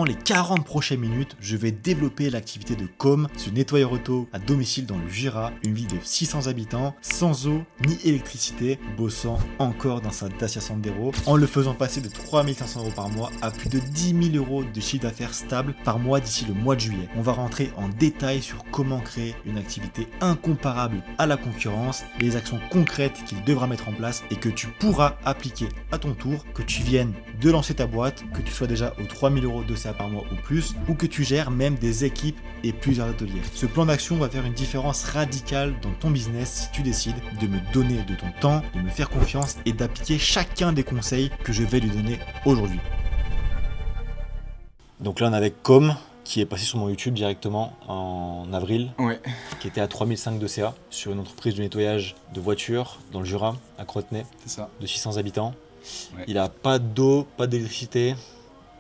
Durant les 40 prochaines minutes, je vais développer l'activité de Com, ce nettoyeur auto à domicile dans le Jura, une ville de 600 habitants, sans eau ni électricité, bossant encore dans sa Dacia Sandero, en le faisant passer de 3500 € par mois à plus de 10 000 € de chiffre d'affaires stable par mois d'ici le mois de juillet. On va rentrer en détail sur comment créer une activité incomparable à la concurrence, les actions concrètes qu'il devra mettre en place et que tu pourras appliquer à ton tour, que tu viennes de lancer ta boîte, que tu sois déjà aux 3 000 € de CA par mois ou plus, ou que tu gères même des équipes et plusieurs ateliers. Ce plan d'action va faire une différence radicale dans ton business si tu décides de me donner de ton temps, de me faire confiance et d'appliquer chacun des conseils que je vais lui donner aujourd'hui. Donc là on est avec Com qui est passé sur mon YouTube directement en avril, qui était à 3005 de CA sur une entreprise de nettoyage de voitures dans le Jura, à Crotenay, de 600 habitants. Ouais. Il n'a pas d'eau, pas d'électricité,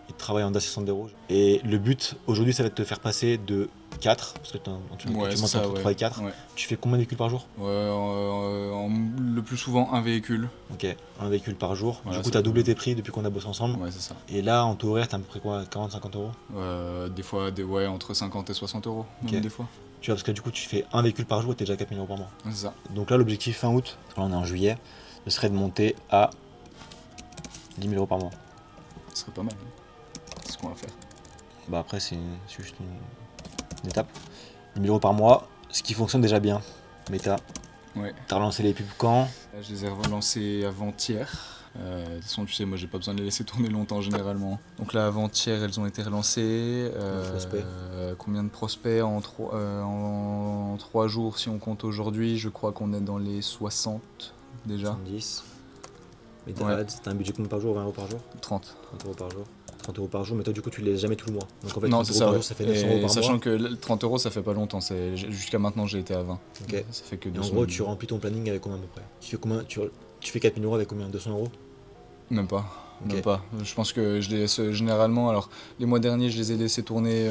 il travaille en Dacia Sandero. Et le but aujourd'hui, ça va être de te faire passer de 4, parce que tu montes entre 3 et 4. Ouais. Tu fais combien de véhicules par jour ? Le plus souvent un véhicule. Ok, un véhicule par jour. Voilà, du coup, tu as doublé tes prix depuis qu'on a bossé ensemble. Ouais, c'est ça. Et là, en taux horaire, tu as à peu près quoi, 40-50 €? Des fois, entre 50 et 60 €, même des fois. Tu vois, parce que du coup, tu fais un véhicule par jour et tu es déjà à 4 000 € par mois. Ouais, c'est ça. Donc là, l'objectif fin août, là on est en juillet, ce serait de monter à 10 000 € par mois. Ce serait pas mal. C'est ce qu'on va faire. Bah après, c'est juste une étape. 10 000 € par mois, ce qui fonctionne déjà bien. Mais t'as relancé les pubs quand ? Je les ai relancées avant-hier. De toute façon, tu sais, moi j'ai pas besoin de les laisser tourner longtemps généralement. Donc là, avant-hier, elles ont été relancées. Combien de prospects en 3 jours si on compte aujourd'hui ? Je crois qu'on est dans les 60 déjà. 70. Mais t'as un budget combien par jour ? 20 € par jour ? 30. 30 € par jour. 30 € par jour, mais toi du coup tu les laisses jamais tout le mois. Donc en fait, non, 30 € par jour, ça fait 900 € par mois. Sachant que 30 € ça fait pas longtemps, jusqu'à maintenant j'ai été à 20. Ok. Ça fait que en gros, tu remplis ton planning avec combien à peu près ? Tu fais 4 000 € avec combien ? 200 €? Même pas. Okay. Même pas. Je pense que je les laisse généralement. Alors, les mois derniers, je les ai laissés tourner,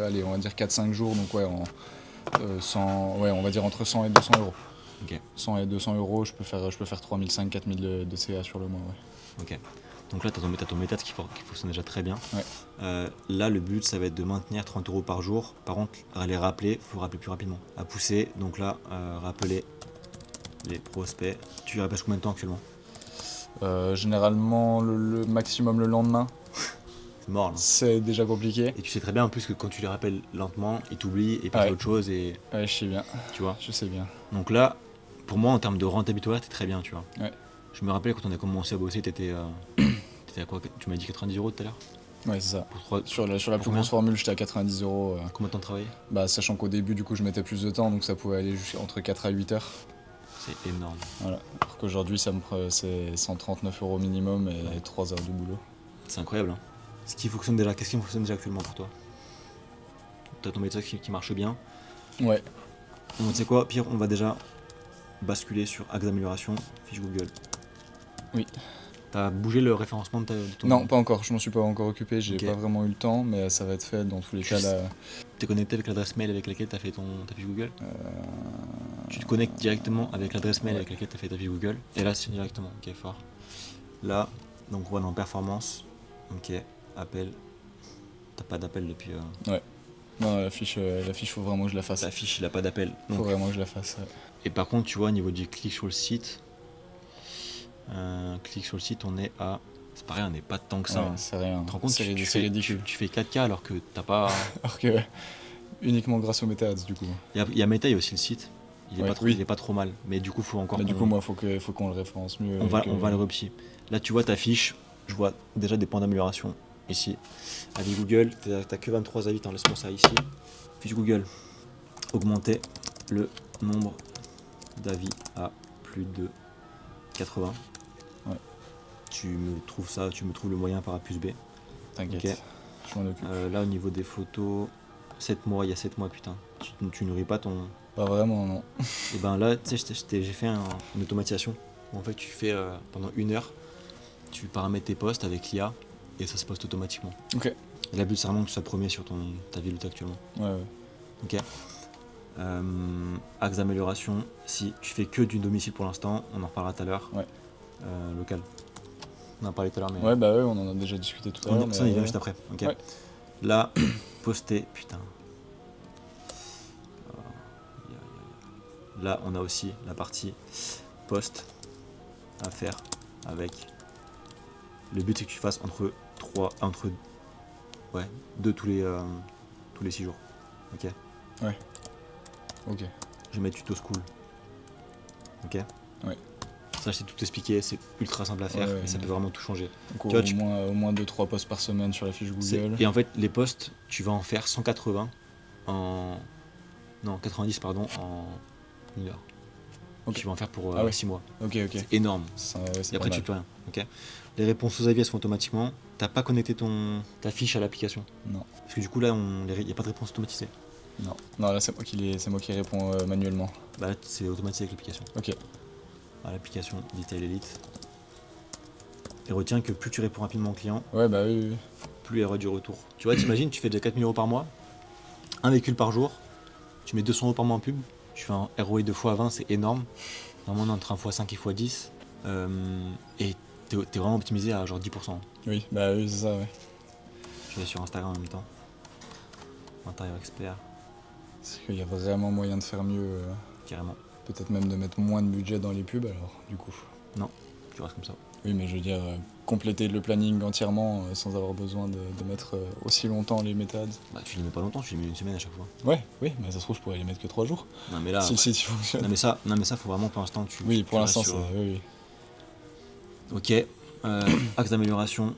allez, on va dire 4-5 jours. Donc, on va dire entre 100 et 200 €. Okay. 100 et 200 €, je peux faire 3 500, 4 000 de CA sur le mois. Ouais. Ok. Donc là, tu as ton méthode qui fonctionne déjà très bien. Ouais. Là, le but, ça va être de maintenir 30 € par jour. Par contre, à les rappeler, il faut rappeler plus rapidement. À pousser, donc là, rappeler les prospects. Tu rappelles combien de temps actuellement ? Généralement, le maximum le lendemain. C'est mort là. C'est déjà compliqué. Et tu sais très bien en plus que quand tu les rappelles lentement, ils t'oublient et passent à autre chose. Et... Ouais, je sais bien. Tu vois ? Je sais bien. Donc là, pour moi, en termes de rentabilité, t'es très bien, tu vois. Ouais. Je me rappelle quand on a commencé à bosser, t'étais à quoi ? Tu m'as dit 90 € tout à l'heure ? Ouais, c'est ça. Sur la plus grosse formule, j'étais à 90 €. Combien de temps de travail ? Sachant qu'au début, du coup, je mettais plus de temps, donc ça pouvait aller entre 4 à 8 heures. C'est énorme. Voilà. Alors qu'aujourd'hui, c'est 139 € minimum et 3 heures de boulot. C'est incroyable, hein. Qu'est-ce qui fonctionne déjà actuellement pour toi ? T'as ton méthode qui marche bien ? Ouais. Tu sais quoi, pire, on va déjà basculer sur axe d'amélioration, fiche Google. Oui. T'as bougé le référencement de ton... Non, pas encore, je m'en suis pas encore occupé, j'ai pas vraiment eu le temps, mais ça va être fait dans tous les cas là. T'es connecté avec l'adresse mail avec laquelle t'as fait ta fiche Google ? Tu te connectes directement avec l'adresse mail avec laquelle t'as fait ta fiche Google, et là c'est directement, ok, fort. Là, donc on va dans performance, ok, appel. T'as pas d'appel depuis... Ouais. Non, la fiche, faut vraiment que je la fasse. La fiche, il a pas d'appel. Faut vraiment que je la fasse. Ouais. Et par contre, tu vois, au niveau du clic sur le site, on est à... C'est pareil, on n'est pas tant que ça. Ouais, c'est rien. Tu te rends compte, c'est ridicule. Tu fais 4K alors que t'as pas... alors que uniquement grâce aux MetaAds, du coup. Il y a Meta, il y a aussi le site. Il est pas trop mal. Mais du coup, faut encore... du coup, moi, faut qu'on le référence mieux. On va le repier. Là, tu vois ta fiche. Je vois déjà des points d'amélioration ici. Avec Google, t'as que 23 avis, laisse-moi ça ici. Fiche Google. Augmenter le nombre d'avis à plus de 80. Ouais. Tu me trouves le moyen par A plus B. T'inquiète, okay. Je m'en occupe. Là, au niveau des photos, 7 mois, il y a 7 mois, putain. Tu nourris pas ton... Pas vraiment, non. Et ben là, tu sais, j'ai fait une automatisation. Où en fait, tu fais pendant 1 heure, tu paramètres tes posts avec l'IA et ça se poste automatiquement. Ok. Et la but, c'est vraiment que tu sois premier sur ta ville où tu es actuellement. Ouais. Ok. Axe d'amélioration, si tu fais que du domicile pour l'instant, on en reparlera tout à l'heure. Ouais. Local. On en a parlé tout à l'heure, mais... Ouais, bah ouais, on en a déjà discuté tout à l'heure. Ça, on y vient juste après. Ok. Ouais. Là, poster, putain. Là, on a aussi la partie post à faire avec. Le but, c'est que tu fasses entre 2 tous les 6 jours. Ok. Ouais. Ok. Je vais mettre tuto school. Ok. Ouais. Ça, je t'ai tout expliqué, c'est ultra simple à faire et ça peut vraiment tout changer. Donc tu vois, au moins 2-3 posts par semaine sur la fiche Google. Et en fait, les posts, tu vas en faire 180 Non, 90 pardon, en 1 heure. Okay. Tu vas en faire pour 6 mois. Ok. C'est énorme. Et après, tu fais plus rien. Okay. Les réponses aux avis, elles se font automatiquement. T'as pas connecté ta fiche à l'application. Non. Parce que du coup, là, il n'y a pas de réponse automatisée. Non, là, c'est moi qui réponds manuellement. Bah, là, c'est automatisé avec l'application. Ok. À l'application Detail Elite. Et retiens que plus tu réponds rapidement au client, ouais, bah oui. plus il y aura du retour. Tu vois, t'imagines, tu fais déjà 4 000 € par mois, un véhicule par jour, tu mets 200 € par mois en pub, tu fais un ROI de x20, c'est énorme. Normalement, on est entre 1x5 et x10. Et t'es vraiment optimisé à genre 10%. Oui, bah oui, c'est ça, ouais. Je vais sur Instagram en même temps. Intérieur expert. C'est qu'il y a vraiment moyen de faire mieux. Carrément. Peut-être même de mettre moins de budget dans les pubs, alors, du coup. Non, tu restes comme ça. Oui, mais je veux dire, compléter le planning entièrement sans avoir besoin de mettre aussi longtemps les méthodes. Bah, tu les mets pas longtemps, tu les mets 1 semaine à chaque fois. Ouais, oui, mais ça se trouve, je pourrais les mettre que 3 jours. Non, mais là. Si le site fonctionne. Non, mais ça, faut vraiment pour l'instant. Oui, pour l'instant, c'est. Oui. Ok, axe d'amélioration.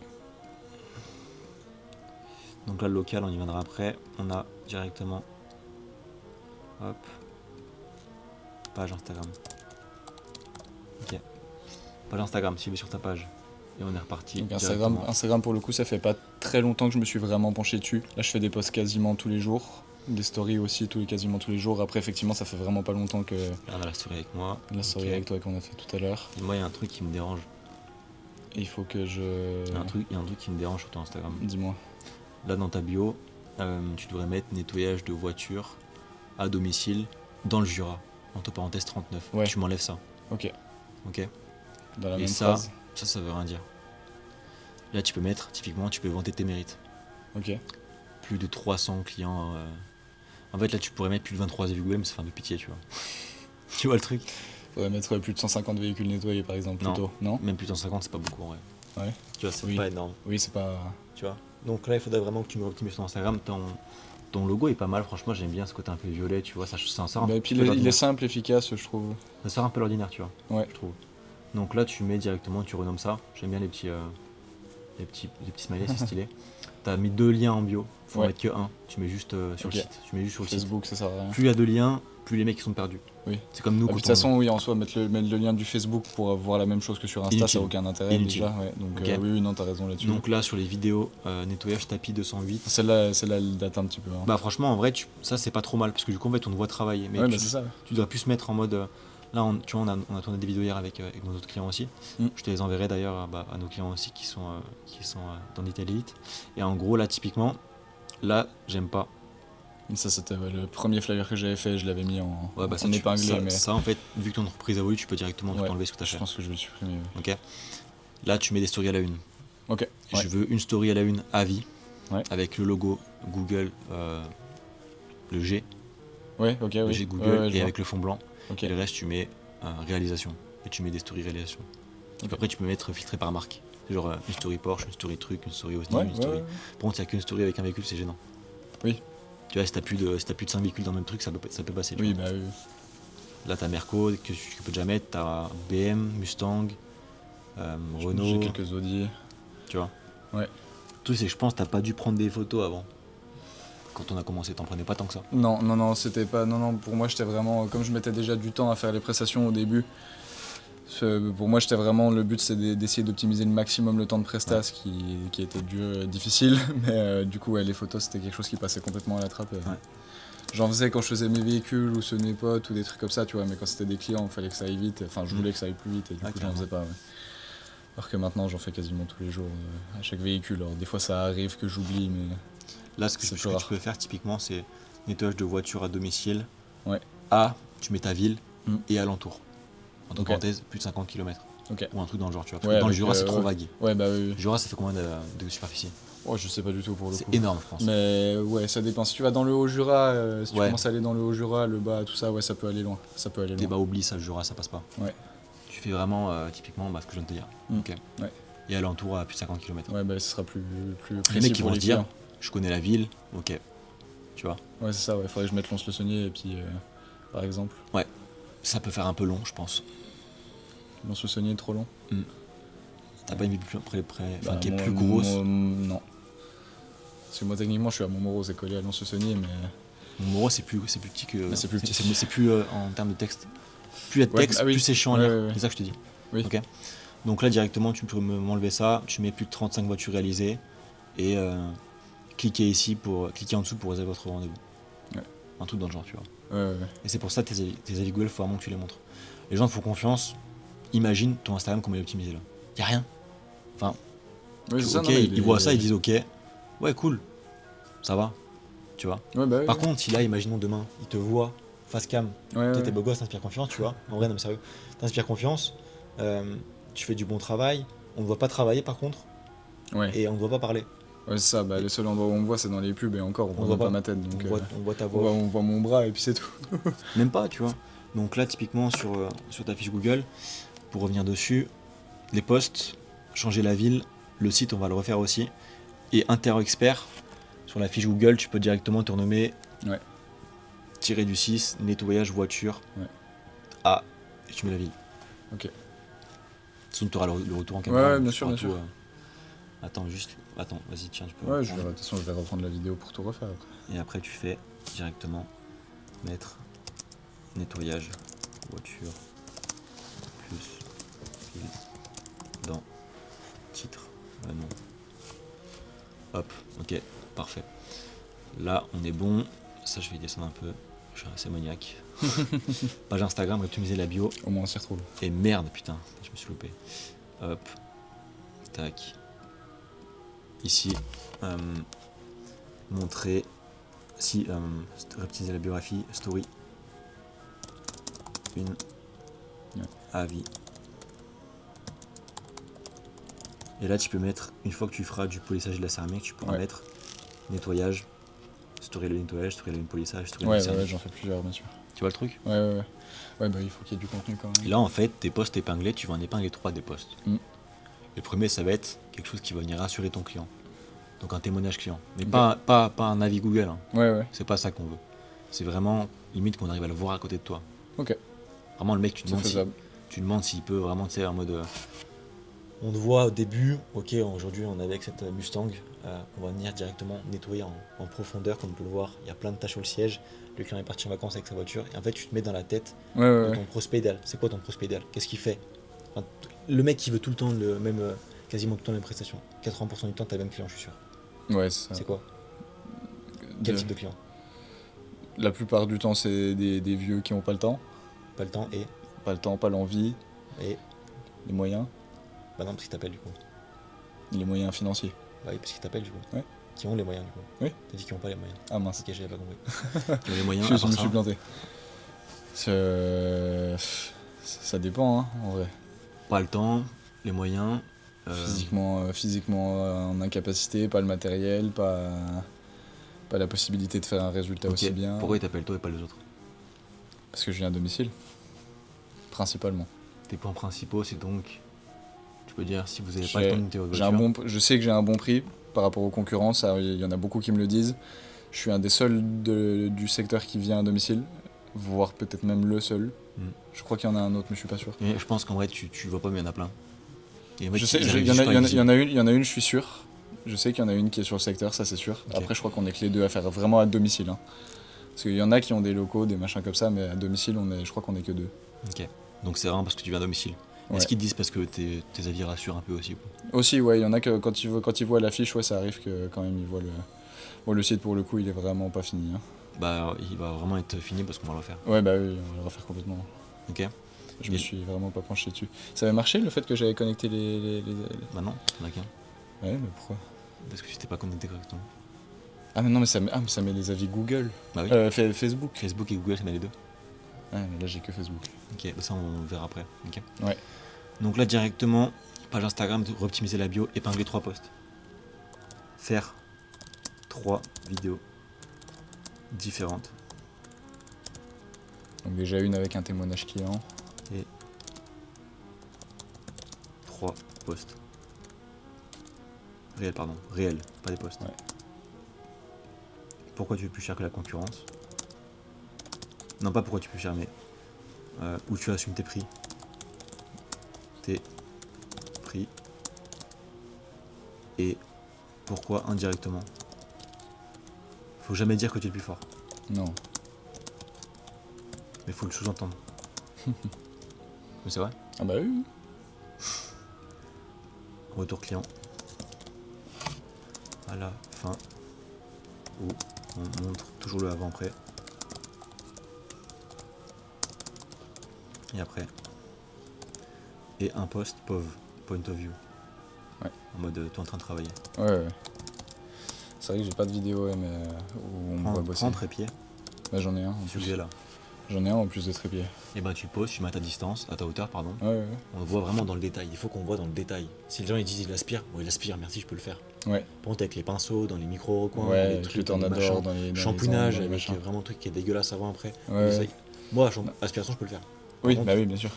Donc là, le local, on y viendra après. On a directement. Hop. Page Instagram. Ok. Page Instagram, suivez sur ta page. Et on est reparti. Donc Instagram, pour le coup, ça fait pas très longtemps que je me suis vraiment penché dessus. Là, je fais des posts quasiment tous les jours. Des stories aussi, quasiment tous les jours. Après, effectivement, ça fait vraiment pas longtemps que. Là, on a la story avec moi. La story avec toi qu'on a fait tout à l'heure. Et moi, il y a un truc qui me dérange. Et il faut que je. Il y a un truc qui me dérange sur ton Instagram. Dis-moi. Là, dans ta bio, tu devrais mettre nettoyage de voiture à domicile dans le Jura. Entre parenthèses 39. Ouais. Tu m'enlèves ça. Ok. Dans la et même ça, phrase. ça veut rien dire. Là, tu peux mettre, typiquement, tu peux vanter tes mérites. Ok. Plus de 300 clients. En fait, là, tu pourrais mettre plus de 23 avis Google, mais ça fait un peu pitié, tu vois. Tu vois le truc? Faudrait mettre plus de 150 véhicules nettoyés, par exemple, plutôt. Non. Même plus de 150, c'est pas beaucoup, en vrai. Ouais. Tu vois, c'est pas énorme. Oui, c'est pas. Tu vois. Donc là, il faudrait vraiment que tu me optimises ton Instagram. Ton logo est pas mal, franchement, j'aime bien ce côté un peu violet, tu vois. Ça sort Et puis il est simple, efficace, je trouve. Ça sort un peu l'ordinaire, tu vois. Ouais. Je trouve. Donc là, tu mets directement, tu renommes ça. J'aime bien les petits smileys, c'est stylé. T'as mis 2 liens en bio, faut en mettre que 1. Tu mets juste sur le site. Tu mets juste sur le Facebook, ça sert à rien. Plus il y a de liens, plus les mecs ils sont perdus. Oui. C'est comme nous. De toute façon, oui, en soi, mettre le lien du Facebook pour voir la même chose que sur Insta, Inutile. ça n'a aucun intérêt déjà. Ouais. Donc oui, non, t'as raison là-dessus. Donc là, sur les vidéos, nettoyage tapis 208. Celle-là, elle date un petit peu. Hein. Bah franchement, en vrai, ça c'est pas trop mal parce que du coup, en fait, on te voit travailler. Mais c'est ça. Tu devrais plus se mettre en mode. Là, tu vois, on a tourné des vidéos hier avec nos autres clients aussi. Je te les enverrai d'ailleurs à nos clients aussi qui sont dans Detail Elite. Et en gros, là, typiquement, là, j'aime pas. Ça, c'était le premier flyer que j'avais fait, je l'avais mis en épinglé. Mais... Ça, en fait, vu que ton entreprise a voulu, tu peux directement tout enlever ce que tu as fait. Je pense que je vais le supprimer. Ok. Là, tu mets des stories à la une. Ok. Je veux une story à la une à vie, avec le logo Google, le G. Ouais, ok, le G Google et avec le fond blanc. Okay. Et le reste, tu mets réalisation. Et tu mets des stories réalisation. Okay. Après, tu peux mettre filtré par marque. Genre une story Porsche, une story truc, une story Austin, une story. Par contre, s'il n'y a qu'une story avec un véhicule, c'est gênant. Oui. Tu vois, si t'as plus de 5 véhicules dans le même truc, ça peut passer. Oui, bah oui. Là, t'as Merco, que tu peux déjà mettre, t'as BM, Mustang, Renault. J'ai quelques Audi. Tu vois. Ouais. Le truc, c'est que je pense que t'as pas dû prendre des photos avant. Quand on a commencé, t'en prenais pas tant que ça. Non, c'était pas. Non, pour moi, j'étais vraiment. Comme je mettais déjà du temps à faire les prestations au début, pour moi, j'étais vraiment. Le but, c'est d'essayer d'optimiser le maximum le temps de prestat, ce qui était difficile. Mais du coup, les photos, c'était quelque chose qui passait complètement à la trappe. J'en faisais quand je faisais mes véhicules ou ce n'est pas, ou des trucs comme ça, tu vois. Mais quand c'était des clients, il fallait que ça aille vite. Enfin, je voulais que ça aille plus vite et du coup, j'en faisais pas. Ouais. Alors que maintenant, j'en fais quasiment tous les jours à chaque véhicule. Alors, des fois, ça arrive que j'oublie, mais. Là, ce que tu peux faire typiquement, c'est nettoyage de voiture à domicile. Ouais. Tu mets ta ville et alentour. Entre parenthèses, plus de 50 km. Ok. Ou un truc dans le genre, tu vois. Parce Ouais, que dans le avec, Jura, c'est trop ouais. vague. Ouais, bah oui. Le Jura, ça fait combien de superficie? Oh, je sais pas du tout pour le coup. C'est énorme, je pense. Mais ouais, ça dépend. Si tu vas dans le Haut-Jura, si tu Ouais. commences à aller dans le Haut-Jura, le bas, tout ça, ouais, ça peut aller loin. Ça peut aller T'es loin. bah oublie ça, le Jura, ça passe pas. Ouais. Tu fais vraiment, typiquement, ce que je viens de te dire. Ok. Ouais. Et alentour à plus de 50 km. Ouais, bah ce sera plus Les précis mecs qui pour vont les se dire, clients. je connais la ville, ok. Tu vois. Ouais, c'est ça, ouais. Faudrait que je mette Lons-le-Saunier et puis, par exemple. Ça peut faire un peu long, je pense. Lons-le-Saunier, trop long. T'as pas une ville plus près, Bah, qui est moi- plus grosse. Non. Parce que moi, techniquement, je suis à Montmoreau, c'est collé à Lons-le-Saunier, mais. Montmoreau, c'est plus petit que. Mais c'est plus petit. C'est plus en termes de texte. Plus il y a de Ouais, texte, ah oui. plus c'est chiant à Ouais, lire. ouais, ouais. C'est ça que je te dis. Oui. Ok. Donc là, directement, tu peux m'enlever ça. Tu mets plus de 35 voitures réalisées. Et cliquez en dessous pour réserver votre rendez-vous. Ouais. Un truc dans le genre, tu vois. Ouais. Et c'est pour ça tes avis Google, il faut vraiment que tu les montres. Les gens te font confiance. Imagine ton Instagram, comment il est optimisé là. Y a rien. Enfin, Oui, c'est ça, ok, non, mais ils voient ça, ils disent ok. Ouais, cool. Ça va. Tu vois. Ouais, bah oui. Par contre, si là, imaginons demain, ils te voient face cam. Ouais, T'es beau gosse, t'inspires confiance, tu vois. En vrai, non, mais sérieux. T'inspires confiance. Tu fais du bon travail. On ne voit pas travailler par contre. Ouais. Et on ne voit pas parler. Ouais, c'est ça. Bah, le seul endroit où on me voit, c'est dans les pubs, et encore, on voit voit même pas pas. ma tête. Donc, On voit ta on voix. voit mon bras, et puis c'est tout. Même pas, tu vois. Donc là, typiquement, sur ta fiche Google, pour revenir dessus, les posts, changer la ville, le site, on va le refaire aussi. Et Inter-Expert, sur la fiche Google, tu peux directement te renommer Ouais. tirer du 6, nettoyage voiture. Ouais. Ah, et tu mets la ville. Ok. Sinon, tu auras le retour en caméra. Ouais, bien tu sûr, feras bien tout, sûr. Attends, vas-y, tiens, tu peux. Ouais, reprendre. de toute façon, je vais reprendre la vidéo pour tout refaire après. Et après, tu fais directement mettre nettoyage voiture plus ville dans titre, nom. Hop, ok, parfait. Là, on est bon. Ça, je vais descendre un peu. Je suis assez maniaque. Page Instagram, optimiser la bio. Au moins, on s'y retrouve. Et merde, putain, je me suis loupé. Hop, tac. Ici, montrer. Si, optimiser la biographie, story. Avis. Et là, tu peux mettre, une fois que tu feras du polissage et de la céramique, tu pourras mettre nettoyage, story le nettoyage, story le polissage, story le céramique. Ouais, j'en fais plusieurs, bien sûr. Tu vois le truc? Ouais, bah il faut qu'il y ait du contenu quand même. Et là, en fait, tes posts épinglés, tu vas en épingler 3 des posts. Le premier, ça va être quelque chose qui va venir rassurer ton client. Donc un témoignage client. Mais pas un avis Google. Hein. Ouais. C'est pas ça qu'on veut. C'est vraiment limite qu'on arrive à le voir à côté de toi. Ok. Vraiment, le mec, tu te demandes s'il peut vraiment, tu sais, en mode. On te voit au début, ok, aujourd'hui on est avec cette Mustang, on va venir directement nettoyer en profondeur, comme on peut le voir. Il y a plein de taches sur le siège. Le client est parti en vacances avec sa voiture. Et en fait, tu te mets dans la tête de ton prospect idéal. C'est quoi ton prospect idéal? Qu'est-ce qu'il fait? Enfin, le mec qui veut tout le temps le même, quasiment tout le temps la même prestation. 80% du temps, t'as le même client, je suis sûr. Ouais, c'est ça. C'est quoi? Quel type de client? La plupart du temps, c'est des vieux qui n'ont pas le temps. Pas le temps et. Pas le temps, pas l'envie. Et. Les moyens. Bah non, parce qu'ils t'appellent du coup. Les moyens financiers. Bah oui, parce qu'ils t'appellent du coup. Ouais. Qui ont les moyens du coup. Oui. T'as dit qu'ils n'ont pas les moyens. Ah mince. Ok, j'avais pas compris. Qui ont les moyens. Je me suis planté. Ça dépend, hein, en vrai. Pas le temps, les moyens. Physiquement en incapacité, pas le matériel, pas la possibilité de faire un résultat aussi bien. Pourquoi ils t'appellent toi et pas les autres? Parce que je viens à domicile. Principalement. Tes points principaux, c'est donc. Tu peux dire si vous n'avez pas le temps de nettoyer votre voiture. Je sais que j'ai un bon prix par rapport aux concurrents, il y en a beaucoup qui me le disent. Je suis un des seuls du secteur qui vient à domicile, voire peut-être même le seul. Je crois qu'il y en a un autre, mais je suis pas sûr. Mais je pense qu'en vrai, tu vois pas, mais il y en a plein. Je sais, il y en a une, je suis sûr. Je sais qu'il y en a une qui est sur le secteur, ça c'est sûr. Okay. Après, je crois qu'on est que les deux à faire vraiment à domicile. Hein. Parce qu'il y en a qui ont des locaux, des machins comme ça, mais à domicile, je crois qu'on est que deux. Ok. Donc c'est vraiment parce que tu viens à domicile. Ouais. Est-ce qu'ils te disent parce que tes avis rassurent un peu aussi? Aussi, ouais. Il y en a que quand ils voient l'affiche, ouais, ça arrive que quand même ils voient le site, pour le coup, il est vraiment pas fini. Hein. Bah, il va vraiment être fini parce qu'on va le refaire. Ouais, bah oui, on va le refaire complètement. Ok. Je me suis vraiment pas penché dessus. Ça avait marché le fait que j'avais connecté les... Bah non, t'en as qu'un. Ouais, mais pourquoi? Parce que tu t'es pas connecté correctement. Ah mais non, mais ça met les avis Google. Bah oui. Facebook. Facebook et Google, ça met les deux. Ouais, mais là j'ai que Facebook. Ok, bah ça on verra après. Ok. Ouais. Donc là directement, page Instagram, optimiser la bio, épingler 3 posts. Faire 3 vidéos différentes. Donc déjà une avec un témoignage client. Et 3 posts. Réels, pas des posts. Ouais. Pourquoi tu veux plus cher que la concurrence? Non, pas pourquoi tu veux plus cher, mais où tu assumes tes prix. Et pourquoi indirectement. Faut jamais dire que tu es le plus fort, Non. mais faut le sous-entendre. Mais c'est vrai. Ah bah oui. Retour client. À la fin, où on montre toujours le avant-après. Et après. Et un post POV, point of view. Ouais. En mode, t'es en train de travailler. Ouais. C'est vrai que j'ai pas de vidéo mais, où on me voit bosser. Prends trépied. Bah j'en ai un en Ce plus. là. J'en ai un en plus de trépied. Et ben tu poses, tu mets à ta distance, à ta hauteur, pardon. Ouais. On le voit vraiment dans le détail. Il faut qu'on voit dans le détail. Si les gens ils disent il aspire, bon il aspire, merci, je peux le faire. Ouais. Par contre avec les pinceaux, dans les micro-recoins, Ouais, les avec trucs, le tornador, dans les champounage, dans les avec machins. vraiment un truc qui est dégueulasse avant après. Ouais. Mais ça, moi, aspiration, je peux le faire. Oui, Par bah oui, bien sûr.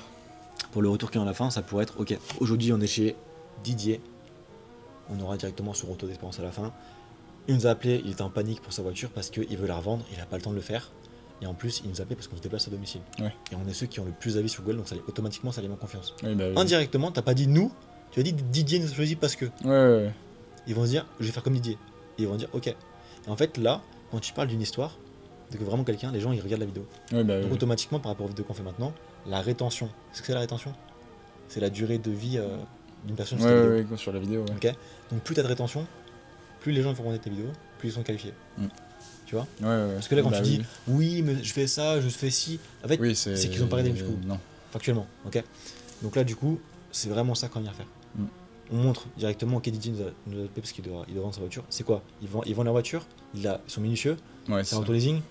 Pour le retour client à la fin, ça pourrait être ok, aujourd'hui on est chez Didier, on aura directement son retour d'expérience à la fin. Il nous a appelé, il était en panique pour sa voiture parce qu'il veut la revendre, il n'a pas le temps de le faire. Et en plus, il nous a appelé parce qu'on se déplace à domicile. Ouais. Et on est ceux qui ont le plus d'avis sur Google, donc automatiquement ça les met en confiance. Oui, bah oui. Indirectement, t'as pas dit nous, tu as dit Didier nous a choisi parce que. Ouais. Ils vont se dire, je vais faire comme Didier. Et ils vont dire, ok. Et en fait, là, quand tu parles d'une histoire, de que vraiment quelqu'un, les gens ils regardent la vidéo. Oui, bah Donc oui. automatiquement, par rapport aux vidéos qu'on fait maintenant, la rétention. C'est ce que c'est la rétention? C'est la durée de vie d'une personne sur ta vidéo. Ouais, sur la vidéo, ouais. Ok. Donc plus t'as de rétention, plus les gens vont regarder tes vidéos, plus ils sont qualifiés. Mm. Tu vois? Ouais. Parce que là, quand Bah tu dis, oui, mais je fais ça, je fais ci, en fait, oui, c'est qu'ils ont pas regardé du coup. Non. Factuellement, ok. Donc là, du coup, c'est vraiment ça qu'on vient faire. Mm. On montre directement, ok, Didier nous a appelé parce qu'il doit vendre sa voiture. C'est quoi? Ils vendent la voiture, ils sont minutieux, Ouais, c'est un auto-leasing,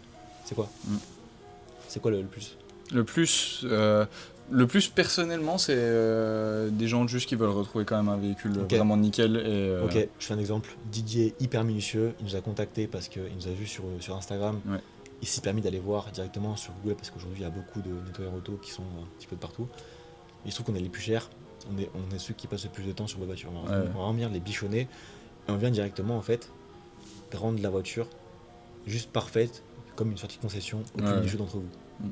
c'est quoi? Mm. C'est quoi le plus? Le plus personnellement, c'est des gens juste qui veulent retrouver quand même un véhicule vraiment nickel. Et, Ok, je fais un exemple. Didier est hyper minutieux, il nous a contacté parce qu'il nous a vu sur Instagram. Ouais. Il s'est permis d'aller voir directement sur Google parce qu'aujourd'hui il y a beaucoup de nettoyeurs auto qui sont un petit peu de partout. Il se trouve qu'on est les plus chers, on est ceux qui passent le plus de temps sur la voiture. On va vraiment venir les bichonner et on vient directement en fait rendre la voiture juste parfaite comme une sortie de concession au plus minutieux d'entre vous. Mm.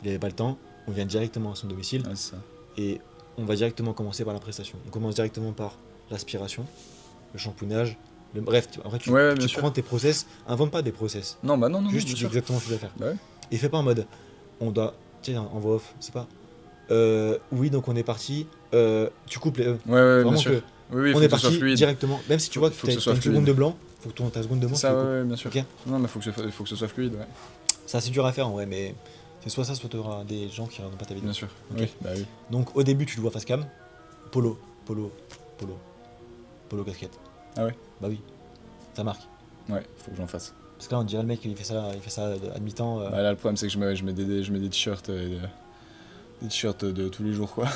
Il n'avait pas le temps, on vient directement à son domicile Ouais, c'est ça. et on va directement commencer par la prestation. On commence directement par l'aspiration, le champounage, bref, après tu prends tes process, invente pas des process. Non, bah non, juste tu dis exactement ce que tu dois faire. Bah ouais. Et fais pas en mode, on doit, tu sais, en voix off, c'est pas, oui, donc on est parti, tu coupes les Ouais, bien sûr. Oui, on est parti directement, même si tu vois que tu as une seconde de blanc, faut que ta seconde de blanc, ça, ouais, bien sûr. Okay. Non, mais faut que ce soit fluide, ouais. C'est assez dur à faire en vrai, mais c'est soit ça, soit tu auras des gens qui regardent pas ta vidéo. Bien sûr, okay. Oui. Donc au début, tu le vois face cam, polo casquette. Ah ouais? Bah oui, ça marque. Ouais, faut que j'en fasse. Parce que là, on dirait le mec, il fait ça à demi-temps. Bah là, le problème, c'est que je mets des t-shirts, des t-shirts de tous les jours, quoi.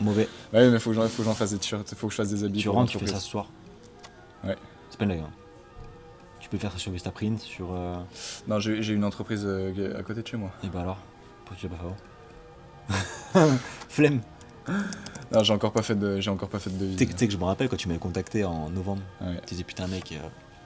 Mauvais. Ouais, mais faut que j'en fasse des t-shirts, faut que je fasse des habits. Tu rentres, tu fais ça ce soir. Ouais. C'est pas une blague. Hein. Tu peux faire ça sur Vistaprint, sur. Non, j'ai une entreprise à côté de chez moi. Et bah alors, pourquoi tu l'as pas fait avant? Flemme. Non, j'ai encore pas fait de devis. Tu sais que je me rappelle quand tu m'avais contacté en novembre. Ouais. Tu disais putain mec,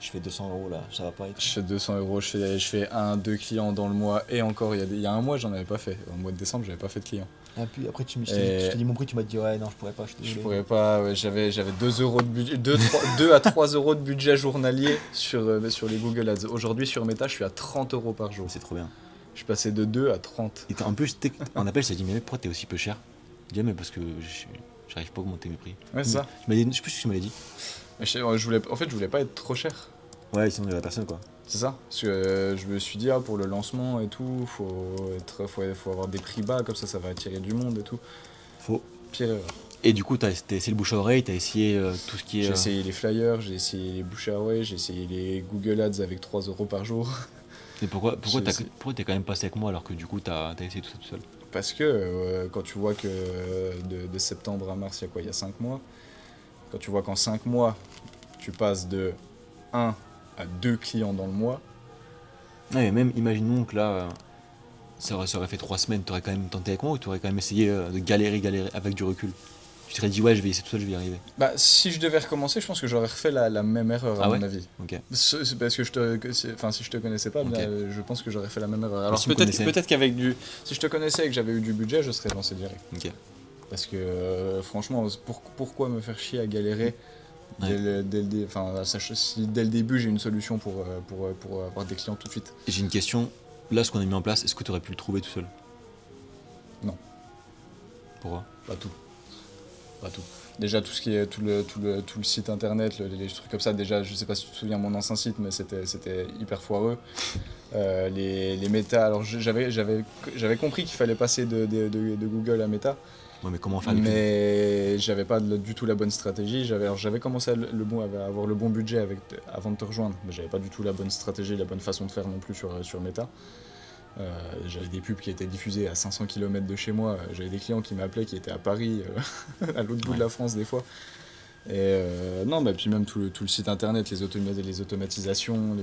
je fais 200 € là, ça va pas être. Je fais 200 €, je fais 1-2 clients dans le mois et encore il y a un mois j'en avais pas fait. Au mois de décembre j'avais pas fait de clients. Et puis après je t'ai dit mon prix, tu m'as dit ouais non je pourrais pas. Je pourrais pas, ouais, j'avais 2 € de budget, 2 à 3 € de budget journalier sur les Google Ads. Aujourd'hui sur Meta je suis à 30 € par jour. C'est trop bien. Je suis passé de 2 à 30. Et en plus en appel je t'ai dit mais pourquoi t'es aussi peu cher? Je dis mais parce que j'arrive pas à augmenter mes prix. Ouais c'est ça. Je sais plus ce que tu m'avais dit. Je voulais pas être trop cher. Ouais sinon il y a la personne quoi. C'est ça, parce que je me suis dit pour le lancement et tout, faut avoir des prix bas, comme ça va attirer du monde et tout. Pire erreur. Et du coup t'as essayé le bouche à oreille, t'as essayé tout ce qui est... J'ai essayé les flyers, j'ai essayé les bouche à oreille, j'ai essayé les Google Ads avec 3 € par jour. Et pourquoi t'es quand même passé avec moi alors que du coup t'as essayé tout ça tout seul? Parce que quand tu vois que de septembre à mars, il y a quoi? Il y a 5 mois. Quand tu vois qu'en 5 mois, tu passes de 1 à 2 clients dans le mois. Ouais, mais même, imaginons que là, ça aurait fait 3 semaines, t'aurais quand même tenté avec moi ou t'aurais quand même essayé de galérer avec du recul? Tu t'aurais dit, ouais, je vais essayer tout seul, je vais y arriver. Bah, si je devais recommencer, je pense que j'aurais refait la même erreur, à mon avis. Ok. C'est parce que si je te connaissais pas, je pense que j'aurais fait la même erreur. Alors si peut-être qu'avec si je te connaissais et que j'avais eu du budget, je serais lancé direct. Ok. Parce que franchement, pourquoi me faire chier à galérer dès le début j'ai une solution pour avoir des clients tout de suite. Et j'ai une question, là ce qu'on a mis en place, est-ce que tu aurais pu le trouver tout seul? Non. Pourquoi? Pas tout. Déjà tout ce qui est tout le site internet, les trucs comme ça, déjà je sais pas si tu te souviens mon ancien site, mais c'était hyper foireux. Les méta, alors j'avais compris qu'il fallait passer de Google à méta. Ouais, mais comment faire les Mais j'avais pas du tout la bonne stratégie. J'avais commencé à avoir le bon budget avant de te rejoindre, mais j'avais pas du tout la bonne stratégie, la bonne façon de faire non plus sur méta. J'avais des pubs qui étaient diffusées à 500 km de chez moi. J'avais des clients qui m'appelaient qui étaient à Paris, à l'autre bout de la France des fois. Et non, bah, puis même tout le site internet, les automatisations,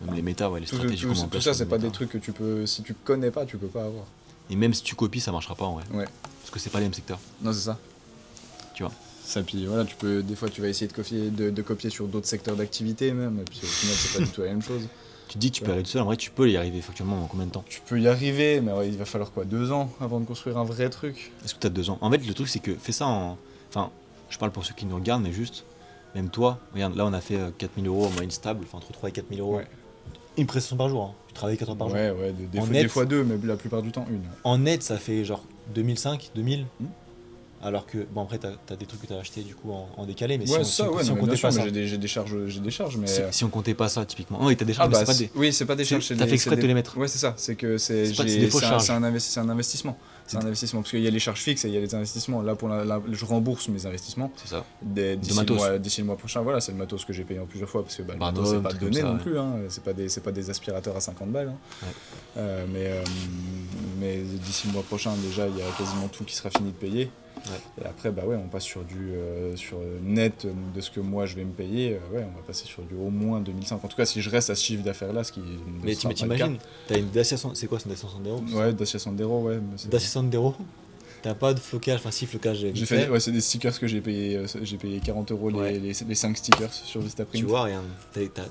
Même les méta, ouais, les stratégies. Tout ça, c'est pas des trucs que tu peux, si tu connais pas, tu peux pas avoir. Et même si tu copies, ça marchera pas en vrai. Ouais. Parce que c'est pas les mêmes secteurs. Non, c'est ça. Tu vois. Ça, puis voilà, des fois tu vas essayer de copier sur d'autres secteurs d'activité même, et puis au final c'est pas du tout la même chose. Tu te dis que tu peux arriver tout seul, en vrai tu peux y arriver factuellement en combien de temps? Tu peux y arriver, mais il va falloir quoi, 2 ans avant de construire un vrai truc? Est-ce que t'as 2 ans? En fait le truc c'est que fais ça en... Enfin, je parle pour ceux qui nous regardent, mais juste, même toi, regarde, là on a fait 4 000 € en moyenne stable, enfin entre 3 et 4 000 €. Ouais. Une prestation par jour, hein. Tu travailles 4 heures par jour. Ouais, des fois 2, mais la plupart du temps 1. En net ça fait genre 2005, 2000. Alors que, bon après t'as des trucs que t'as acheté du coup en décalé, mais ouais, si on bien comptait sûr, pas ça... j'ai des charges, mais... Si on comptait pas ça typiquement... Non, et t'as des charges, mais c'est pas des... Oui, c'est pas des charges, T'as fait exprès de les mettre. Ouais, c'est ça, c'est un investissement. C'est un investissement, parce qu'il y a les charges fixes et il y a les investissements. Là, je rembourse mes investissements. C'est ça. D'ici le mois prochain, voilà, c'est le matos que j'ai payé en plusieurs fois, parce que le matos, c'est pas donné non plus, hein, c'est pas des aspirateurs à 50 balles. Hein. Ouais. Mais d'ici le mois prochain, déjà, il y a quasiment tout qui sera fini de payer. Ouais. Et après, on passe sur net de ce que moi je vais me payer. On va passer sur du au moins 2005. En tout cas, si je reste à ce chiffre d'affaires-là, ce qui mais t'imagines, t'as une Dacia, c'est quoi, c'est une Dacia Sandero? Ouais, Dacia Sandero, ouais. Dacia Sandero, t'as pas de flocage, enfin si, flocage. J'ai fait, ouais, c'est des stickers que j'ai payé 40 € les 5 stickers sur Vistaprint. Tu vois, regarde,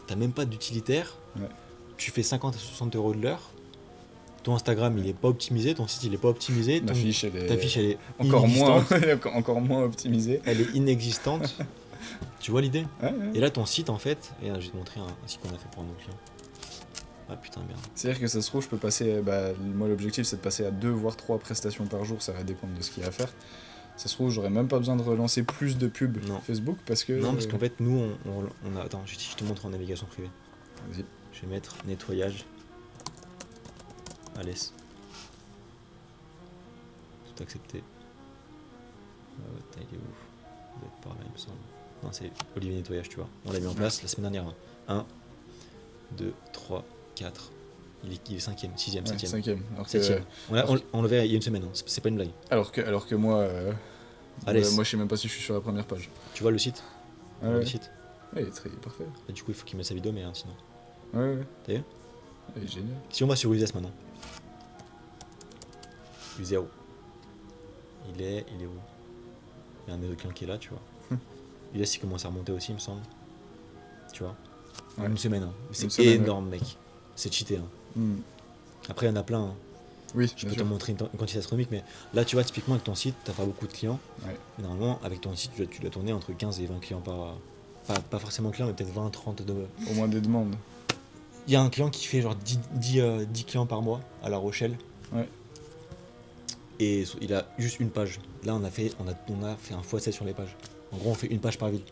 t'as même pas d'utilitaire. Ouais. Tu fais 50 à 60 € de l'heure. Ton Instagram il est pas optimisé, ton site il est pas optimisé, ta fiche elle est encore moins optimisée. Elle est inexistante. Tu vois l'idée? Ouais. Et là ton site en fait, et là, je vais te montrer un site qu'on a fait pour nos clients. Ah putain merde. C'est-à-dire que ça se trouve je peux passer, moi l'objectif c'est de passer à 2 voire 3 prestations par jour, ça va dépendre de ce qu'il y a à faire. Ça se trouve j'aurais même pas besoin de relancer plus de pubs Facebook parce que... Non, parce qu'en fait nous on a... Attends, je te montre en navigation privée. Vas-y. Je vais mettre nettoyage. Allez. Tout accepté. Il est où? Il doit être par là, il me semble. Non, c'est Olivier Nettoyage, tu vois. On l'a mis en place la semaine dernière. 1, 2, 3, 4. Il est 5ème, 6ème, 7ème. 5ème. 7ème. On le verra il y a une semaine, hein. C'est pas une blague. Alors que moi, moi je sais même pas si je suis sur la première page. Tu vois le site? Le site. Ouais, il est parfait. Et du coup, il faut qu'il mette sa vidéo, mais sinon. Ouais. T'as vu? Il est génial. Si on va sur USS maintenant. U0. Il est où? Il y a un des clients qui est là, tu vois. USS il commence à remonter aussi, il me semble. Tu vois. En une semaine, hein. C'est énorme, mec. C'est cheaté. Hein. Après, il y en a plein. Hein. Oui, je peux te montrer une quantité astronomique, mais là, tu vois, typiquement, avec ton site, t'as pas beaucoup de clients. Ouais. Et normalement, avec ton site, tu dois tourner entre 15 et 20 clients par... Pas forcément clients, mais peut-être 20, 30 de... Au moins des demandes. Il y a un client qui fait genre 10 clients par mois à La Rochelle. Ouais. Et il a juste une page. Là, on a fait un x7 sur les pages. En gros, on fait une page par ville.